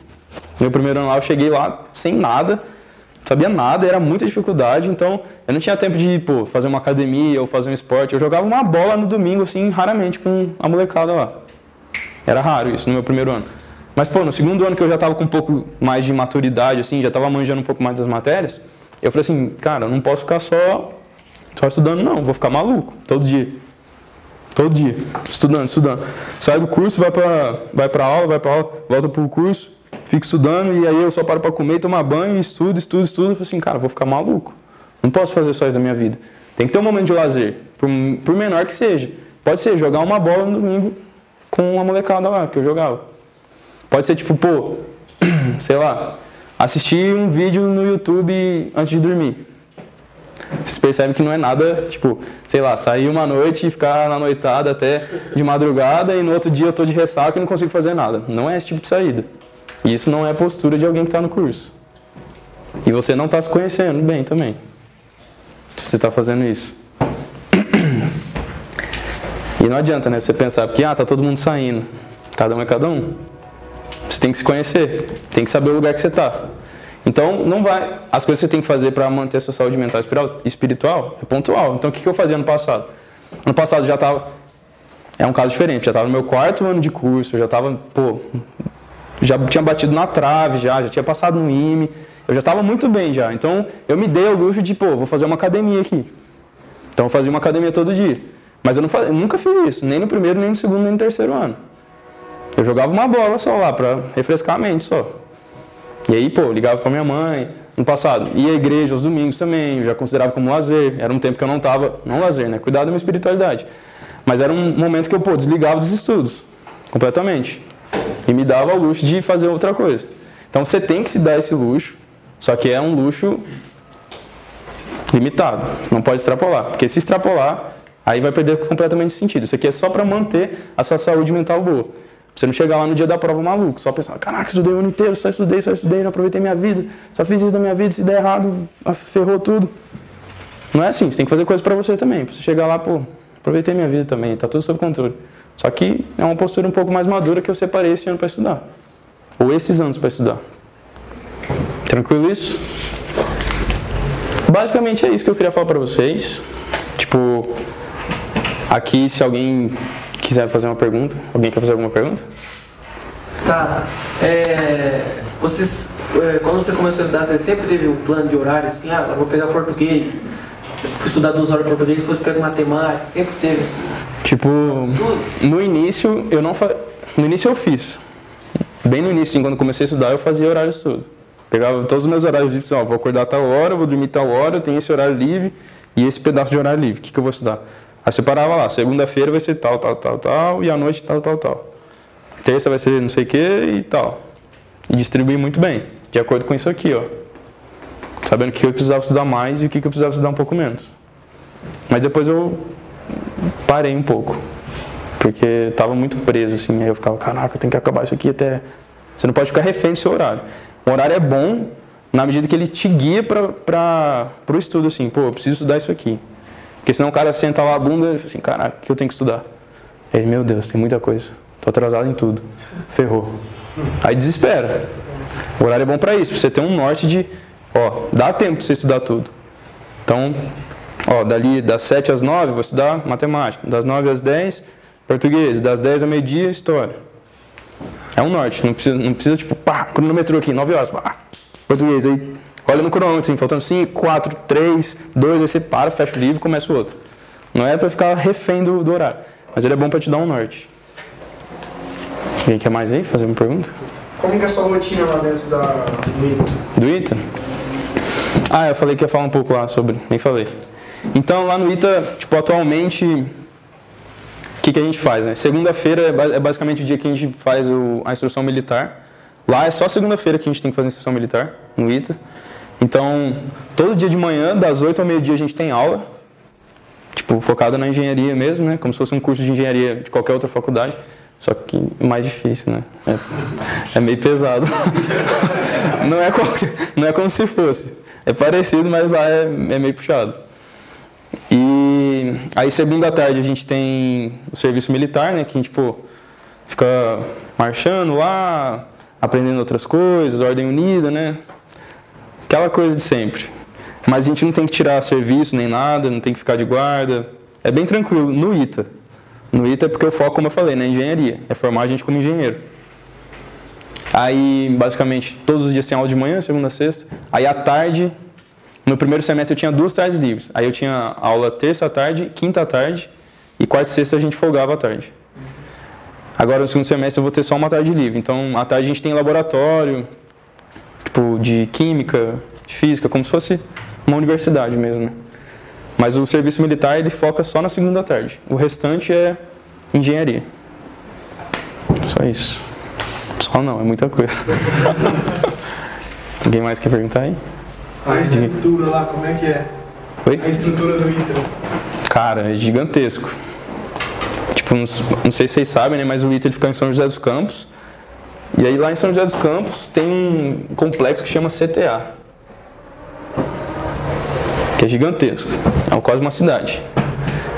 No meu 1º ano lá, eu cheguei lá sem nada, não sabia nada, era muita dificuldade, então eu não tinha tempo de fazer uma academia ou fazer um esporte. Eu jogava uma bola no domingo, assim, raramente com a molecada lá. Era raro isso no meu 1º ano. Mas, no 2º ano que eu já estava com um pouco mais de maturidade, assim, já estava manjando um pouco mais das matérias, eu falei assim, cara, eu não posso ficar só estudando não, vou ficar maluco, todo dia, estudando. Sai do curso, vai pra aula, volta pro curso, fico estudando e aí eu só paro para comer, tomar banho, estudo. Eu falei assim, cara, vou ficar maluco. Não posso fazer só isso da minha vida. Tem que ter um momento de lazer, por menor que seja. Pode ser jogar uma bola no domingo com uma molecada lá que eu jogava. Pode ser tipo, sei lá, assistir um vídeo no YouTube antes de dormir. Vocês percebem que não é nada, tipo, sei lá, sair uma noite e ficar na noitada até de madrugada e no outro dia eu tô de ressaca e não consigo fazer nada. Não é esse tipo de saída. E isso não é a postura de alguém que está no curso. E você não está se conhecendo bem também, se você está fazendo isso. E não adianta, né, você pensar, porque tá todo mundo saindo. Cada um é cada um. Você tem que se conhecer, tem que saber o lugar que você está. Então, não vai. As coisas que você tem que fazer para manter a sua saúde mental e espiritual é pontual. Então, o que eu fazia ano passado? Ano passado já estava. É um caso diferente. Já estava no meu 4º ano de curso. Eu já estava, já tinha batido na trave, já tinha passado no IME. Eu já estava muito bem já. Então, eu me dei ao luxo de, vou fazer uma academia aqui. Então, eu fazia uma academia todo dia. Mas eu nunca fiz isso. Nem no 1º, nem no 2º, nem no 3º ano. Eu jogava uma bola só lá para refrescar a mente só. E aí, ligava pra minha mãe, no passado. Ia à igreja aos domingos também, eu já considerava como lazer. Era um tempo que eu não estava, não lazer, né? Cuidar da minha espiritualidade. Mas era um momento que eu, desligava dos estudos, completamente. E me dava o luxo de fazer outra coisa. Então você tem que se dar esse luxo, só que é um luxo limitado. Não pode extrapolar, porque se extrapolar, aí vai perder completamente o sentido. Isso aqui é só para manter a sua saúde mental boa. Você não chegar lá no dia da prova maluco, só pensar, caraca, estudei o ano inteiro, só estudei, não aproveitei minha vida, só fiz isso da minha vida, se der errado, ferrou tudo. Não é assim, você tem que fazer coisas pra você também, pra você chegar lá, aproveitei minha vida também, tá tudo sob controle. Só que é uma postura um pouco mais madura que eu separei esse ano pra estudar. Ou esses anos pra estudar. Tranquilo isso? Basicamente é isso que eu queria falar pra vocês. Tipo, aqui se alguém quiser fazer uma pergunta, alguém quer fazer alguma pergunta? Tá. Quando você começou a estudar, você sempre teve um plano de horário assim, agora vou pegar português, vou estudar 2 horas de português, depois pego matemática, sempre teve assim? Tipo, no início no início eu fiz. Bem no início, quando comecei a estudar, eu fazia horário de estudo. Pegava todos os meus horários livres, vou acordar tal hora, vou dormir tal hora, eu tenho esse horário livre e esse pedaço de horário livre. O que eu vou estudar? Aí separava lá, segunda-feira vai ser tal, e à noite tal. Terça vai ser não sei o que e tal. E distribuí muito bem, de acordo com isso aqui, ó. Sabendo o que eu precisava estudar mais e o que eu precisava estudar um pouco menos. Mas depois eu parei um pouco, porque estava muito preso, assim. Aí eu ficava, caraca, eu tenho que acabar isso aqui até... Você não pode ficar refém do seu horário. O horário é bom na medida que ele te guia para o estudo, assim. Pô, eu preciso estudar isso aqui. Porque senão o cara senta lá a bunda e fala assim, caraca, o que eu tenho que estudar? Aí, meu Deus, tem muita coisa. Tô atrasado em tudo. Ferrou. Aí desespera. O horário é bom para isso, pra você ter um norte de... dá tempo de você estudar tudo. Então, dali das 7 às 9, vou estudar matemática. Das 9 às 10, português. Das 10 ao meio-dia, história. É um norte. Não precisa tipo, cronometrou aqui, 9 horas. Português. Aí, olha no cronômetro, assim, faltando 5, 4, 3, 2, aí você para, fecha o livro e começa o outro. Não é para ficar refém do horário. Mas ele é bom para te dar um norte. Alguém quer mais aí? Fazer uma pergunta? Como que é a sua rotina lá dentro do ITA? Do ITA? Eu falei que ia falar um pouco lá sobre, nem falei. Então lá no ITA, tipo, atualmente, o que a gente faz, né? Segunda-feira é basicamente o dia que a gente faz a instrução militar. Lá é só segunda-feira que a gente tem que fazer a instrução militar, no ITA. Então, todo dia de manhã, das 8 ao meio-dia, a gente tem aula. Tipo, focada na engenharia mesmo, né? Como se fosse um curso de engenharia de qualquer outra faculdade. Só que mais difícil, né? É meio pesado. Não é como se fosse. É parecido, mas lá é meio puxado. E aí, segunda tarde, a gente tem o serviço militar, né? Que a gente, fica marchando lá, aprendendo outras coisas, ordem unida, né? Aquela coisa de sempre. Mas a gente não tem que tirar serviço nem nada, não tem que ficar de guarda. É bem tranquilo, no ITA. No ITA é porque eu foco, como eu falei, na engenharia. É formar a gente como engenheiro. Aí, basicamente, todos os dias tem aula de manhã, segunda a sexta. Aí, à tarde, no primeiro semestre eu tinha 2 tardes livres. Aí eu tinha aula terça à tarde, quinta à tarde. E quarta e sexta a gente folgava à tarde. Agora, no segundo semestre, eu vou ter só uma tarde livre. Então, à tarde a gente tem laboratório, tipo, de química, de física, como se fosse uma universidade mesmo, né? Mas o serviço militar, ele foca só na segunda tarde. O restante é engenharia. Só isso. Só não, é muita coisa. Alguém mais quer perguntar aí? A estrutura lá, como é que é? Oi? A estrutura do ITA. Cara, é gigantesco. Tipo, não sei se vocês sabem, né? Mas o ITA ele fica em São José dos Campos. E aí lá em São José dos Campos tem um complexo que chama CTA. Que é gigantesco. É quase uma cidade.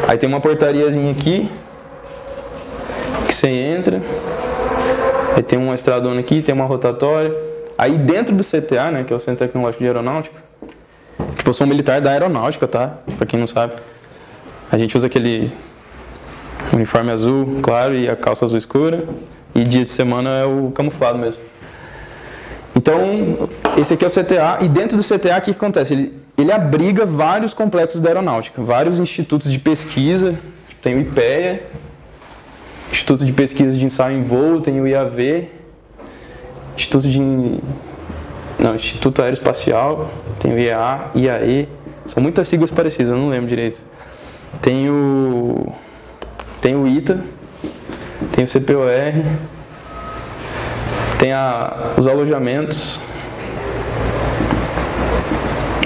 Aí tem uma portariazinha aqui, que você entra. Aí tem uma estradona aqui, tem uma rotatória. Aí dentro do CTA, né, que é o Centro Tecnológico de Aeronáutica, tipo, eu sou um militar da aeronáutica, tá? Pra quem não sabe. A gente usa aquele uniforme azul, claro, e a calça azul escura. E dia de semana é o camuflado mesmo. Então, esse aqui é o CTA, e dentro do CTA, o que acontece? Ele abriga vários complexos da aeronáutica, vários institutos de pesquisa, tem o IPEA, Instituto de Pesquisa de Ensaio em Voo, tem o IAV, Instituto Aeroespacial, tem o IAA, IAE, são muitas siglas parecidas, eu não lembro direito. Tem o ITA, tem o CPOR, tem os alojamentos,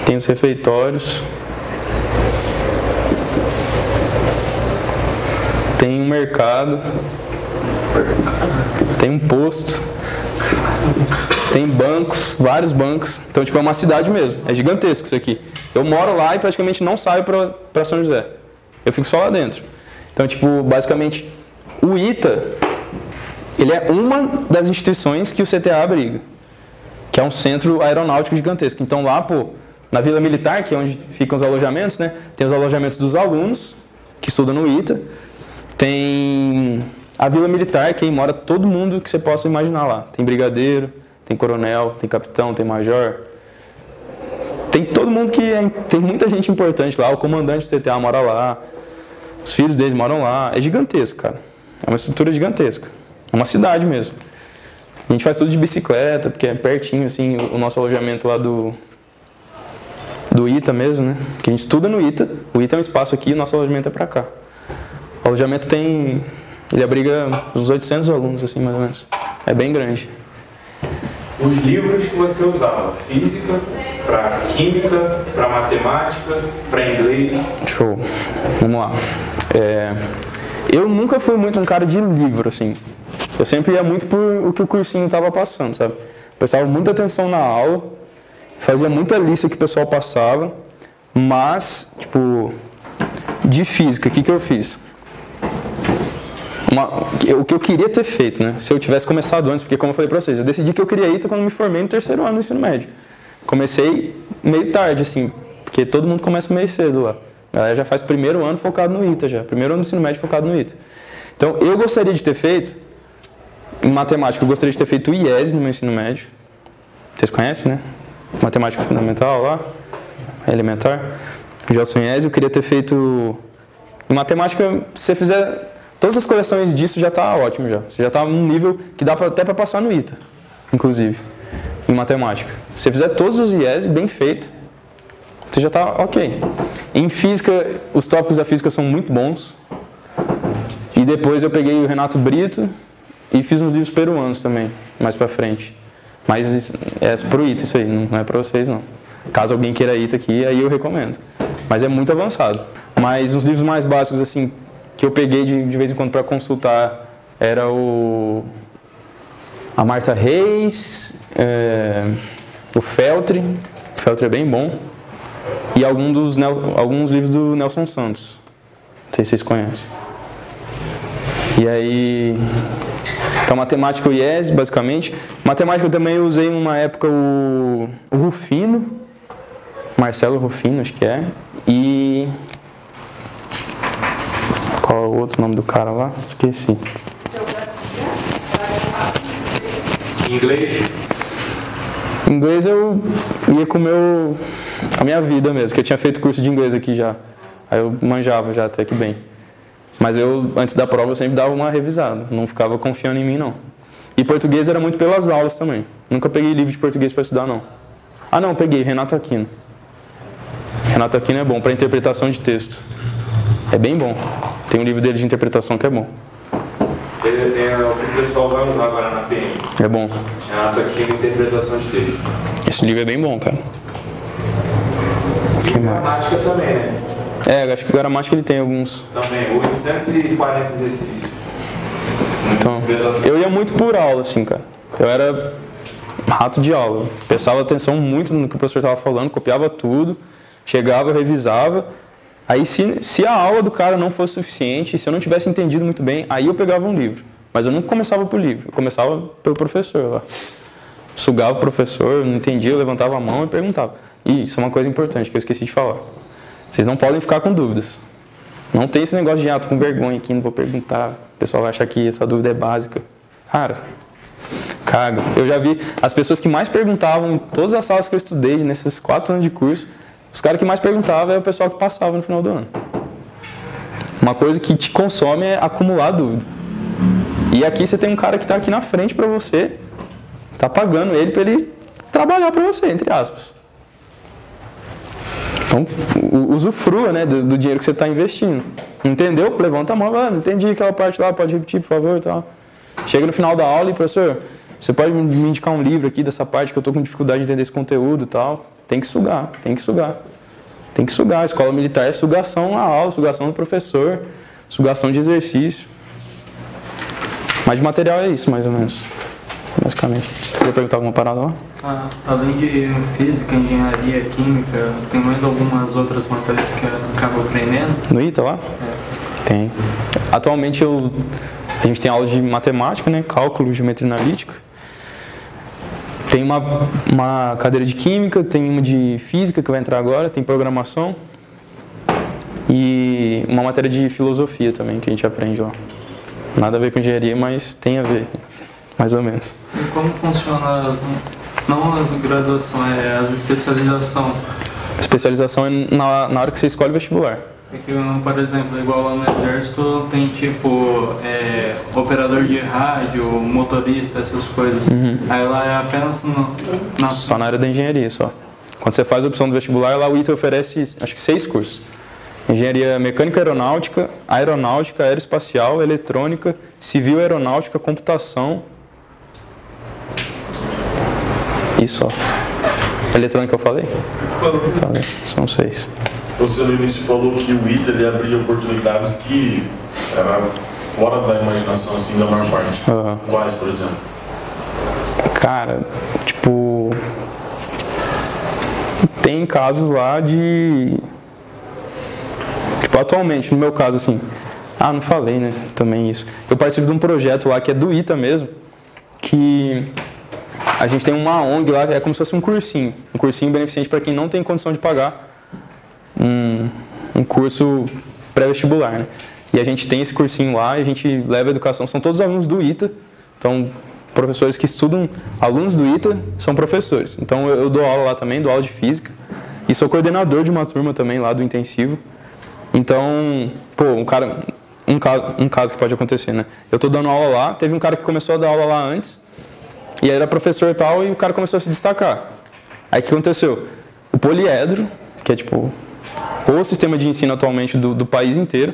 tem os refeitórios, tem um mercado, tem um posto, tem bancos, vários bancos. Então, tipo, é uma cidade mesmo, é gigantesco isso aqui. Eu moro lá e praticamente não saio para São José, eu fico só lá dentro. Então, tipo, basicamente, o ITA, ele é uma das instituições que o CTA abriga, que é um centro aeronáutico gigantesco. Então lá, na Vila Militar, que é onde ficam os alojamentos, né? Tem os alojamentos dos alunos, que estudam no ITA. Tem a Vila Militar, que aí mora todo mundo que você possa imaginar lá. Tem brigadeiro, tem coronel, tem capitão, tem major. Tem todo mundo tem muita gente importante lá. O comandante do CTA mora lá. Os filhos dele moram lá. É gigantesco, cara. É uma estrutura gigantesca. É uma cidade mesmo. A gente faz tudo de bicicleta, porque é pertinho, assim, o nosso alojamento lá do ITA mesmo, né? Que a gente estuda no ITA. O ITA é um espaço aqui, o nosso alojamento é pra cá. O alojamento ele abriga uns 800 alunos, assim, mais ou menos. É bem grande. Os livros que você usava, física, para química, para matemática, para inglês. Show. Vamos lá. Eu nunca fui muito um cara de livro, assim. Eu sempre ia muito por o que o cursinho estava passando, sabe? Prestava muita atenção na aula, fazia muita lista que o pessoal passava, mas, tipo, de física, o que eu fiz? O que eu queria ter feito, né? Se eu tivesse começado antes, porque como eu falei pra vocês, eu decidi que eu queria ITA quando me formei no 3º ano do ensino médio. Comecei meio tarde, assim, porque todo mundo começa meio cedo lá. A galera já faz 1º ano focado no ITA já. 1º ano do ensino médio focado no ITA. Então, eu gostaria de ter feito, em matemática, eu gostaria de ter feito o IES no meu ensino médio. Vocês conhecem, né? Matemática fundamental lá, elementar. Já sou IES, eu queria ter feito... Em matemática, se você fizer... Todas as correções disso já está ótimo já. Você já está num nível que dá até para passar no ITA, inclusive, em matemática. Se você fizer todos os IES bem feito, você já está ok. Em física, os tópicos da física são muito bons. E depois eu peguei o Renato Brito e fiz uns livros peruanos também, mais para frente. Mas é pro ITA isso aí, não é para vocês não. Caso alguém queira ITA aqui, aí eu recomendo. Mas é muito avançado. Mas uns livros mais básicos, assim, que eu peguei de vez em quando para consultar era a Marta Reis, o Feltre. O Feltre é bem bom. E alguns livros do Nelson Santos. Não sei se vocês conhecem. E aí... Então, matemática e IES, basicamente. Matemática eu também usei numa época o Rufino. Marcelo Rufino, acho que é. E... Qual é o outro nome do cara lá? Esqueci. Inglês? Inglês eu ia com a minha vida mesmo, que eu tinha feito curso de inglês aqui já. Aí eu manjava já até que bem. Mas eu, antes da prova, eu sempre dava uma revisada. Não ficava confiando em mim, não. E português era muito pelas aulas também. Nunca peguei livro de português para estudar, não. Ah, não, peguei Renato Aquino. Renato Aquino é bom para interpretação de texto. É bem bom. Tem um livro dele de interpretação que é bom. Ele tem o que o pessoal vai usar agora na PM. É bom. Renato Aquino, interpretação de texto. Esse livro é bem bom, cara. Que mais? Gramática também, né? Eu acho que gramática ele tem alguns. Também, 840 exercícios. Então, eu ia muito por aula, assim, cara. Eu era rato de aula. Prestava atenção muito no que o professor estava falando, copiava tudo, chegava, revisava. Aí, se a aula do cara não fosse suficiente, se eu não tivesse entendido muito bem, aí eu pegava um livro. Mas eu não começava por livro, eu começava pelo professor lá. Sugava o professor, não entendia, eu levantava a mão e perguntava. E isso é uma coisa importante que eu esqueci de falar. Vocês não podem ficar com dúvidas. Não tem esse negócio de, tô com vergonha aqui, não vou perguntar. O pessoal vai achar que essa dúvida é básica. Cara, caga. Eu já vi as pessoas que mais perguntavam em todas as salas que eu estudei, nesses 4 anos de curso, os caras que mais perguntavam é o pessoal que passava no final do ano. Uma coisa que te consome é acumular dúvida. E aqui você tem um cara que está aqui na frente para você, tá pagando ele para ele trabalhar para você, entre aspas. Então, usufrua, né, do dinheiro que você está investindo. Entendeu? Levanta a mão, não entendi aquela parte lá, pode repetir, por favor, e tal. Chega no final da aula e, professor, você pode me indicar um livro aqui dessa parte que eu estou com dificuldade de entender esse conteúdo e tal. Tem que sugar, tem que sugar. Tem que sugar. A escola militar é sugação na aula, sugação do professor, sugação de exercício. Mas de material é isso, mais ou menos. Basicamente. Quer perguntar alguma parada lá? Além de física, engenharia, química, tem mais algumas outras matérias que eu acabo aprendendo? No ITA lá? Tem. Atualmente a gente tem aula de matemática, né? Cálculo, geometria analítica. Tem uma cadeira de química, tem uma de física que vai entrar agora, tem programação e uma matéria de filosofia também que a gente aprende lá. Nada a ver com engenharia, mas tem a ver, mais ou menos. E como funciona não as graduações, as especializações? A especialização é na hora que você escolhe o vestibular. Porque, por exemplo, igual lá no Exército tem tipo operador de rádio, motorista, essas coisas. Aí lá é apenas só na área da engenharia, só. Quando você faz a opção do vestibular, lá o ITA oferece acho que 6 cursos. Engenharia mecânica aeronáutica, aeronáutica, aeroespacial, eletrônica, civil aeronáutica, computação. E só. Eletrônica eu falei? Falei. São 6. Você no início falou que o ITA ele abria oportunidades que era fora da imaginação assim da maior parte. Quais, por exemplo? Cara, tipo, tem casos lá de, tipo, atualmente, no meu caso assim, não falei, né, também isso. Eu participo de um projeto lá que é do ITA mesmo, que a gente tem uma ONG lá, é como se fosse um cursinho beneficente para quem não tem condição de pagar um curso pré-vestibular, né? E a gente tem esse cursinho lá e a gente leva a educação, são todos alunos do ITA, então professores que estudam, alunos do ITA são professores. Então eu dou aula lá também, dou aula de física e sou coordenador de uma turma também lá do intensivo. Então, um caso que pode acontecer, né? Eu tô dando aula lá, teve um cara que começou a dar aula lá antes e aí era professor e tal e o cara começou a se destacar. Aí o que aconteceu? O poliedro, que é tipo o sistema de ensino atualmente do país inteiro,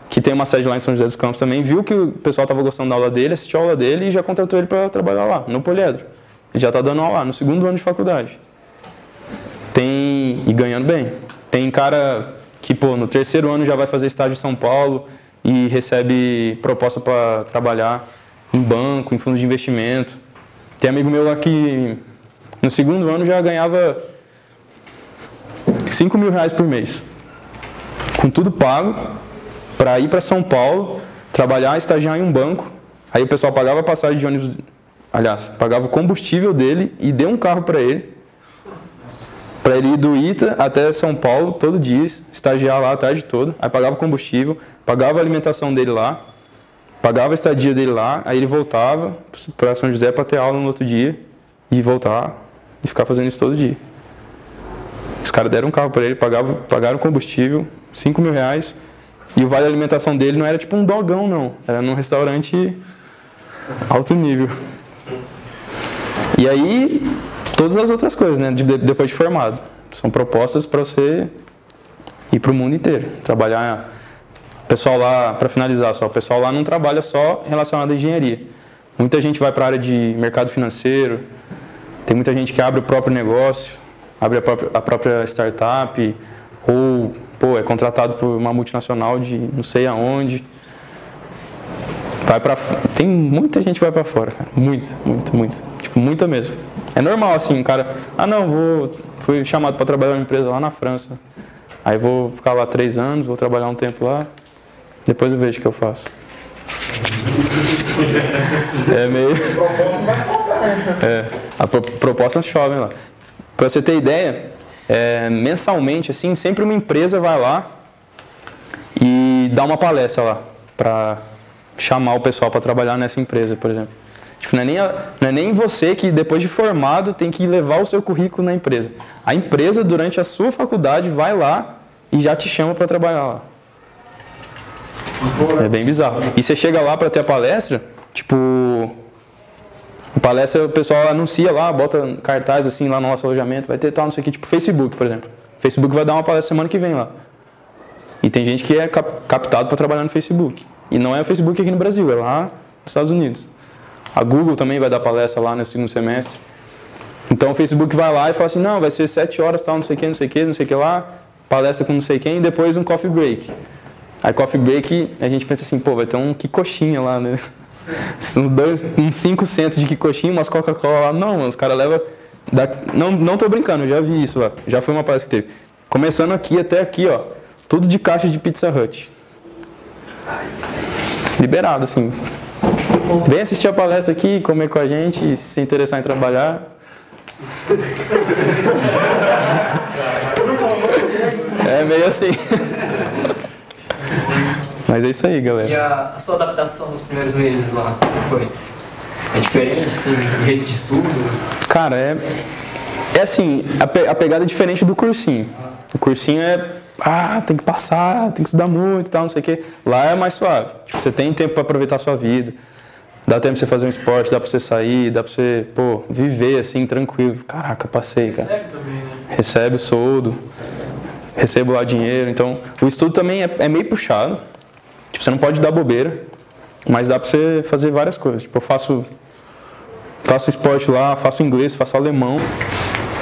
que tem uma sede lá em São José dos Campos também, viu que o pessoal estava gostando da aula dele, assistiu a aula dele e já contratou ele para trabalhar lá, no poliedro. Ele já está dando aula lá, no 2º ano de faculdade. E ganhando bem. Tem cara que, no 3º ano já vai fazer estágio em São Paulo e recebe proposta para trabalhar em banco, em fundo de investimento. Tem amigo meu lá que no 2º ano já ganhava R$5.000 por mês, com tudo pago, para ir para São Paulo, trabalhar, estagiar em um banco. Aí o pessoal pagava a passagem de ônibus, pagava o combustível dele e deu um carro para ele ir do ITA até São Paulo todo dia, estagiar lá a tarde toda. Aí pagava o combustível, pagava a alimentação dele lá, pagava a estadia dele lá, aí ele voltava para São José para ter aula no outro dia e voltar e ficar fazendo isso todo dia. Os caras deram um carro para ele, pagaram combustível, R$5.000, e o vale alimentação dele não era tipo um dogão, não. Era num restaurante alto nível. E aí, todas as outras coisas, né, depois de formado. São propostas para você ir para o mundo inteiro. Trabalhar, pessoal lá, para finalizar só, o pessoal lá não trabalha só relacionado à engenharia. Muita gente vai para a área de mercado financeiro, tem muita gente que abre o próprio negócio, abre a própria startup, ou é contratado por uma multinacional de não sei aonde. Tem muita gente que vai para fora, cara. Muita. Tipo, muita mesmo. É normal assim, um cara, fui chamado para trabalhar numa empresa lá na França. Aí vou ficar lá 3 anos, vou trabalhar um tempo lá, depois eu vejo o que eu faço. É meio... a proposta chove lá. Para você ter ideia, mensalmente, assim, sempre uma empresa vai lá e dá uma palestra lá para chamar o pessoal para trabalhar nessa empresa, por exemplo. Tipo, não é nem você que depois de formado tem que levar o seu currículo na empresa. A empresa, durante a sua faculdade, vai lá e já te chama para trabalhar lá. É bem bizarro. E você chega lá para ter a palestra, tipo... A palestra o pessoal anuncia lá, bota cartaz assim lá no nosso alojamento, vai ter tal, não sei o que, tipo Facebook, por exemplo. Facebook vai dar uma palestra semana que vem lá. E tem gente que é captado para trabalhar no Facebook. E não é o Facebook aqui no Brasil, é lá nos Estados Unidos. A Google também vai dar palestra lá no 2º semestre. Então o Facebook vai lá e fala assim, não, vai ser 7 horas, tal, não sei o que lá, palestra com não sei quem, e depois um coffee break. Aí coffee break, a gente pensa assim, vai ter um Kikoshinha lá, né? Uns 5 centos de Kikoshinha, umas Coca-Cola lá. Não, mano, os caras levam... Não tô brincando, eu já vi isso lá. Já foi uma palestra que teve. Começando aqui até aqui, ó. Tudo de caixa de Pizza Hut. Liberado, assim. Vem assistir a palestra aqui, comer com a gente, se se interessar em trabalhar. É meio assim. Mas é isso aí, galera. E a sua adaptação nos primeiros meses lá, como foi? É diferente, assim, do jeito de estudo? Cara, é assim, a pegada é diferente do cursinho. O cursinho tem que passar, tem que estudar muito e tal, não sei o quê. Lá é mais suave. Tipo, você tem tempo pra aproveitar a sua vida. Dá tempo pra você fazer um esporte, dá pra você sair, dá pra você, viver assim, tranquilo. Caraca, passei, cara. Recebe também, né? Recebe o soldo, recebo lá dinheiro. Então, o estudo também é meio puxado. Tipo, você não pode dar bobeira, mas dá pra você fazer várias coisas. Tipo, eu faço esporte lá, faço inglês, faço alemão.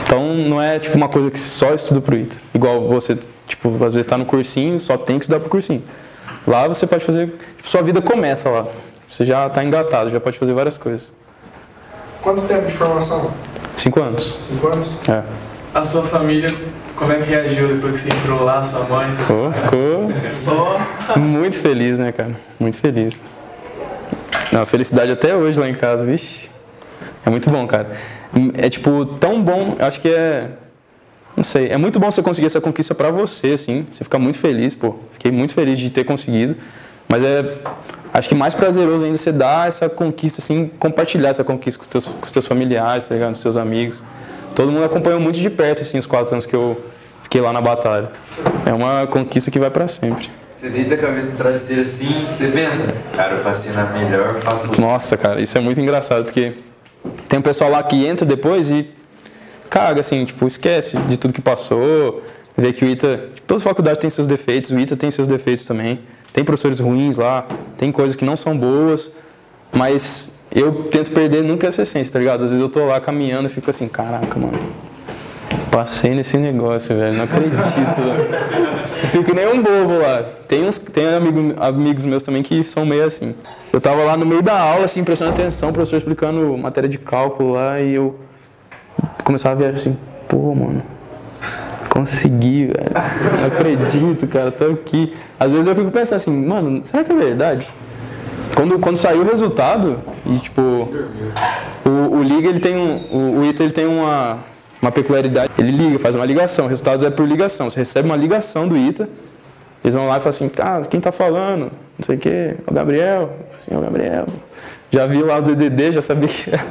Então, não é tipo uma coisa que só estuda pro ITA. Igual você, tipo, às vezes tá no cursinho, só tem que estudar pro cursinho. Lá você pode fazer, tipo, sua vida começa lá. Você já tá engatado, já pode fazer várias coisas. Quanto tempo de formação? 5 anos. 5 anos? É. A sua família, como é que reagiu depois que você entrou lá, sua mãe? Ficou muito feliz, né, cara? Muito feliz. Não, felicidade até hoje lá em casa, vixe. É muito bom, cara. É tipo, tão bom, acho que não sei, é muito bom você conseguir essa conquista pra você, assim. Você fica muito feliz, Fiquei muito feliz de ter conseguido. Mas acho que mais prazeroso ainda você dar essa conquista, assim, compartilhar essa conquista com os teus familiares, tá ligado? Com os seus amigos. Todo mundo acompanhou muito de perto, assim, os 4 anos que eu fiquei lá na batalha. É uma conquista que vai pra sempre. Você deita a cabeça no travesseiro assim, você pensa, cara, eu passei na melhor faculdade. Nossa, cara, isso é muito engraçado, porque tem um pessoal lá que entra depois e caga, assim, tipo, esquece de tudo que passou, vê que o ITA, toda faculdade tem seus defeitos, o ITA tem seus defeitos também, tem professores ruins lá, tem coisas que não são boas, mas eu tento perder nunca essa essência, tá ligado? Às vezes eu tô lá caminhando e fico assim, caraca, mano, passei nesse negócio, velho, não acredito, velho. Eu fico nem um bobo lá. Tem amigos meus também que são meio assim. Eu tava lá no meio da aula, assim, prestando atenção, o professor explicando matéria de cálculo lá, e eu começava a ver assim, mano, consegui, velho. Não acredito, cara, tô aqui. Às vezes eu fico pensando assim, mano, será que é verdade? Quando saiu o resultado, e tipo, o Liga, ele tem o ITA, ele tem uma peculiaridade, ele liga, faz uma ligação, o resultado é por ligação, você recebe uma ligação do ITA, eles vão lá e falam assim, quem tá falando, não sei o que, é o Gabriel, assim, é o Gabriel, já vi lá o DDD, já sabia que era,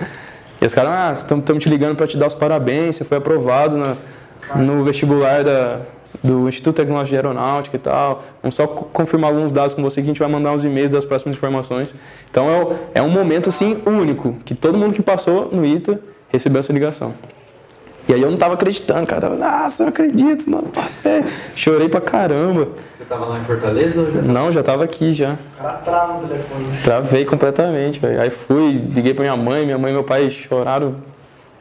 e os caras, estamos te ligando para te dar os parabéns, você foi aprovado no vestibular do Instituto de Tecnologia de Aeronáutica e tal, vamos só confirmar alguns dados com você que a gente vai mandar uns e-mails das próximas informações, então é um momento assim único, que todo mundo que passou no ITA recebeu essa ligação. E aí eu não tava acreditando, cara. Nossa, eu não acredito, mano. Passei. Chorei pra caramba. Você tava lá em Fortaleza ou já? Não, já tava aqui já. O cara trava o telefone. Travei completamente, velho. Aí liguei pra minha mãe e meu pai choraram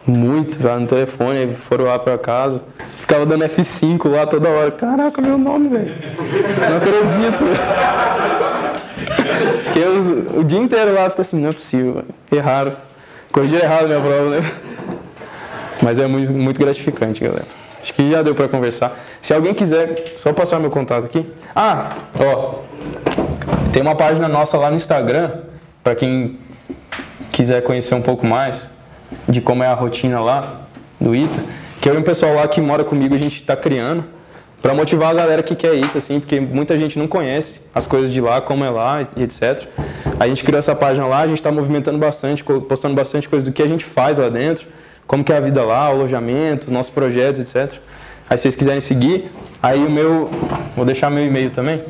muito, velho, no telefone. Aí foram lá pra casa. Ficava dando F5 lá toda hora. Caraca, meu nome, velho. Não acredito. Fiquei o dia inteiro lá, fiquei assim, não é possível, velho. Erraram. Corrigiram errado a minha prova, né? Mas é muito, muito gratificante, galera. Acho que já deu pra conversar. Se alguém quiser, só passar meu contato aqui. Tem uma página nossa lá no Instagram, pra quem quiser conhecer um pouco mais de como é a rotina lá do ITA, que eu e o pessoal lá que mora comigo, a gente tá criando, pra motivar a galera que quer ITA, assim, porque muita gente não conhece as coisas de lá, como é lá e etc. A gente criou essa página lá, a gente tá movimentando bastante, postando bastante coisa do que a gente faz lá dentro, como que é a vida lá, o alojamento, nossos projetos, etc. Aí se vocês quiserem seguir, aí vou deixar meu e-mail também,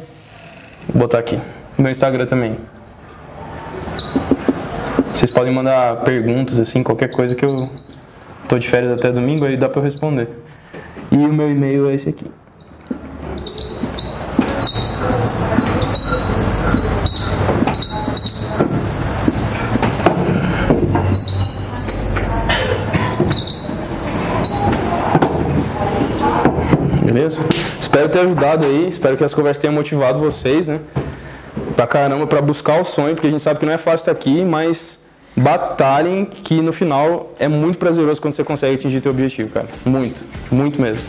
vou botar aqui, meu Instagram também. Vocês podem mandar perguntas, assim, qualquer coisa que eu tô de férias até domingo, aí dá pra eu responder. E o meu e-mail é esse aqui. Beleza? Espero ter ajudado aí, espero que as conversas tenham motivado vocês, né? Pra caramba, pra buscar o sonho, porque a gente sabe que não é fácil estar aqui, mas batalhem que no final é muito prazeroso quando você consegue atingir teu objetivo, cara. Muito, muito mesmo.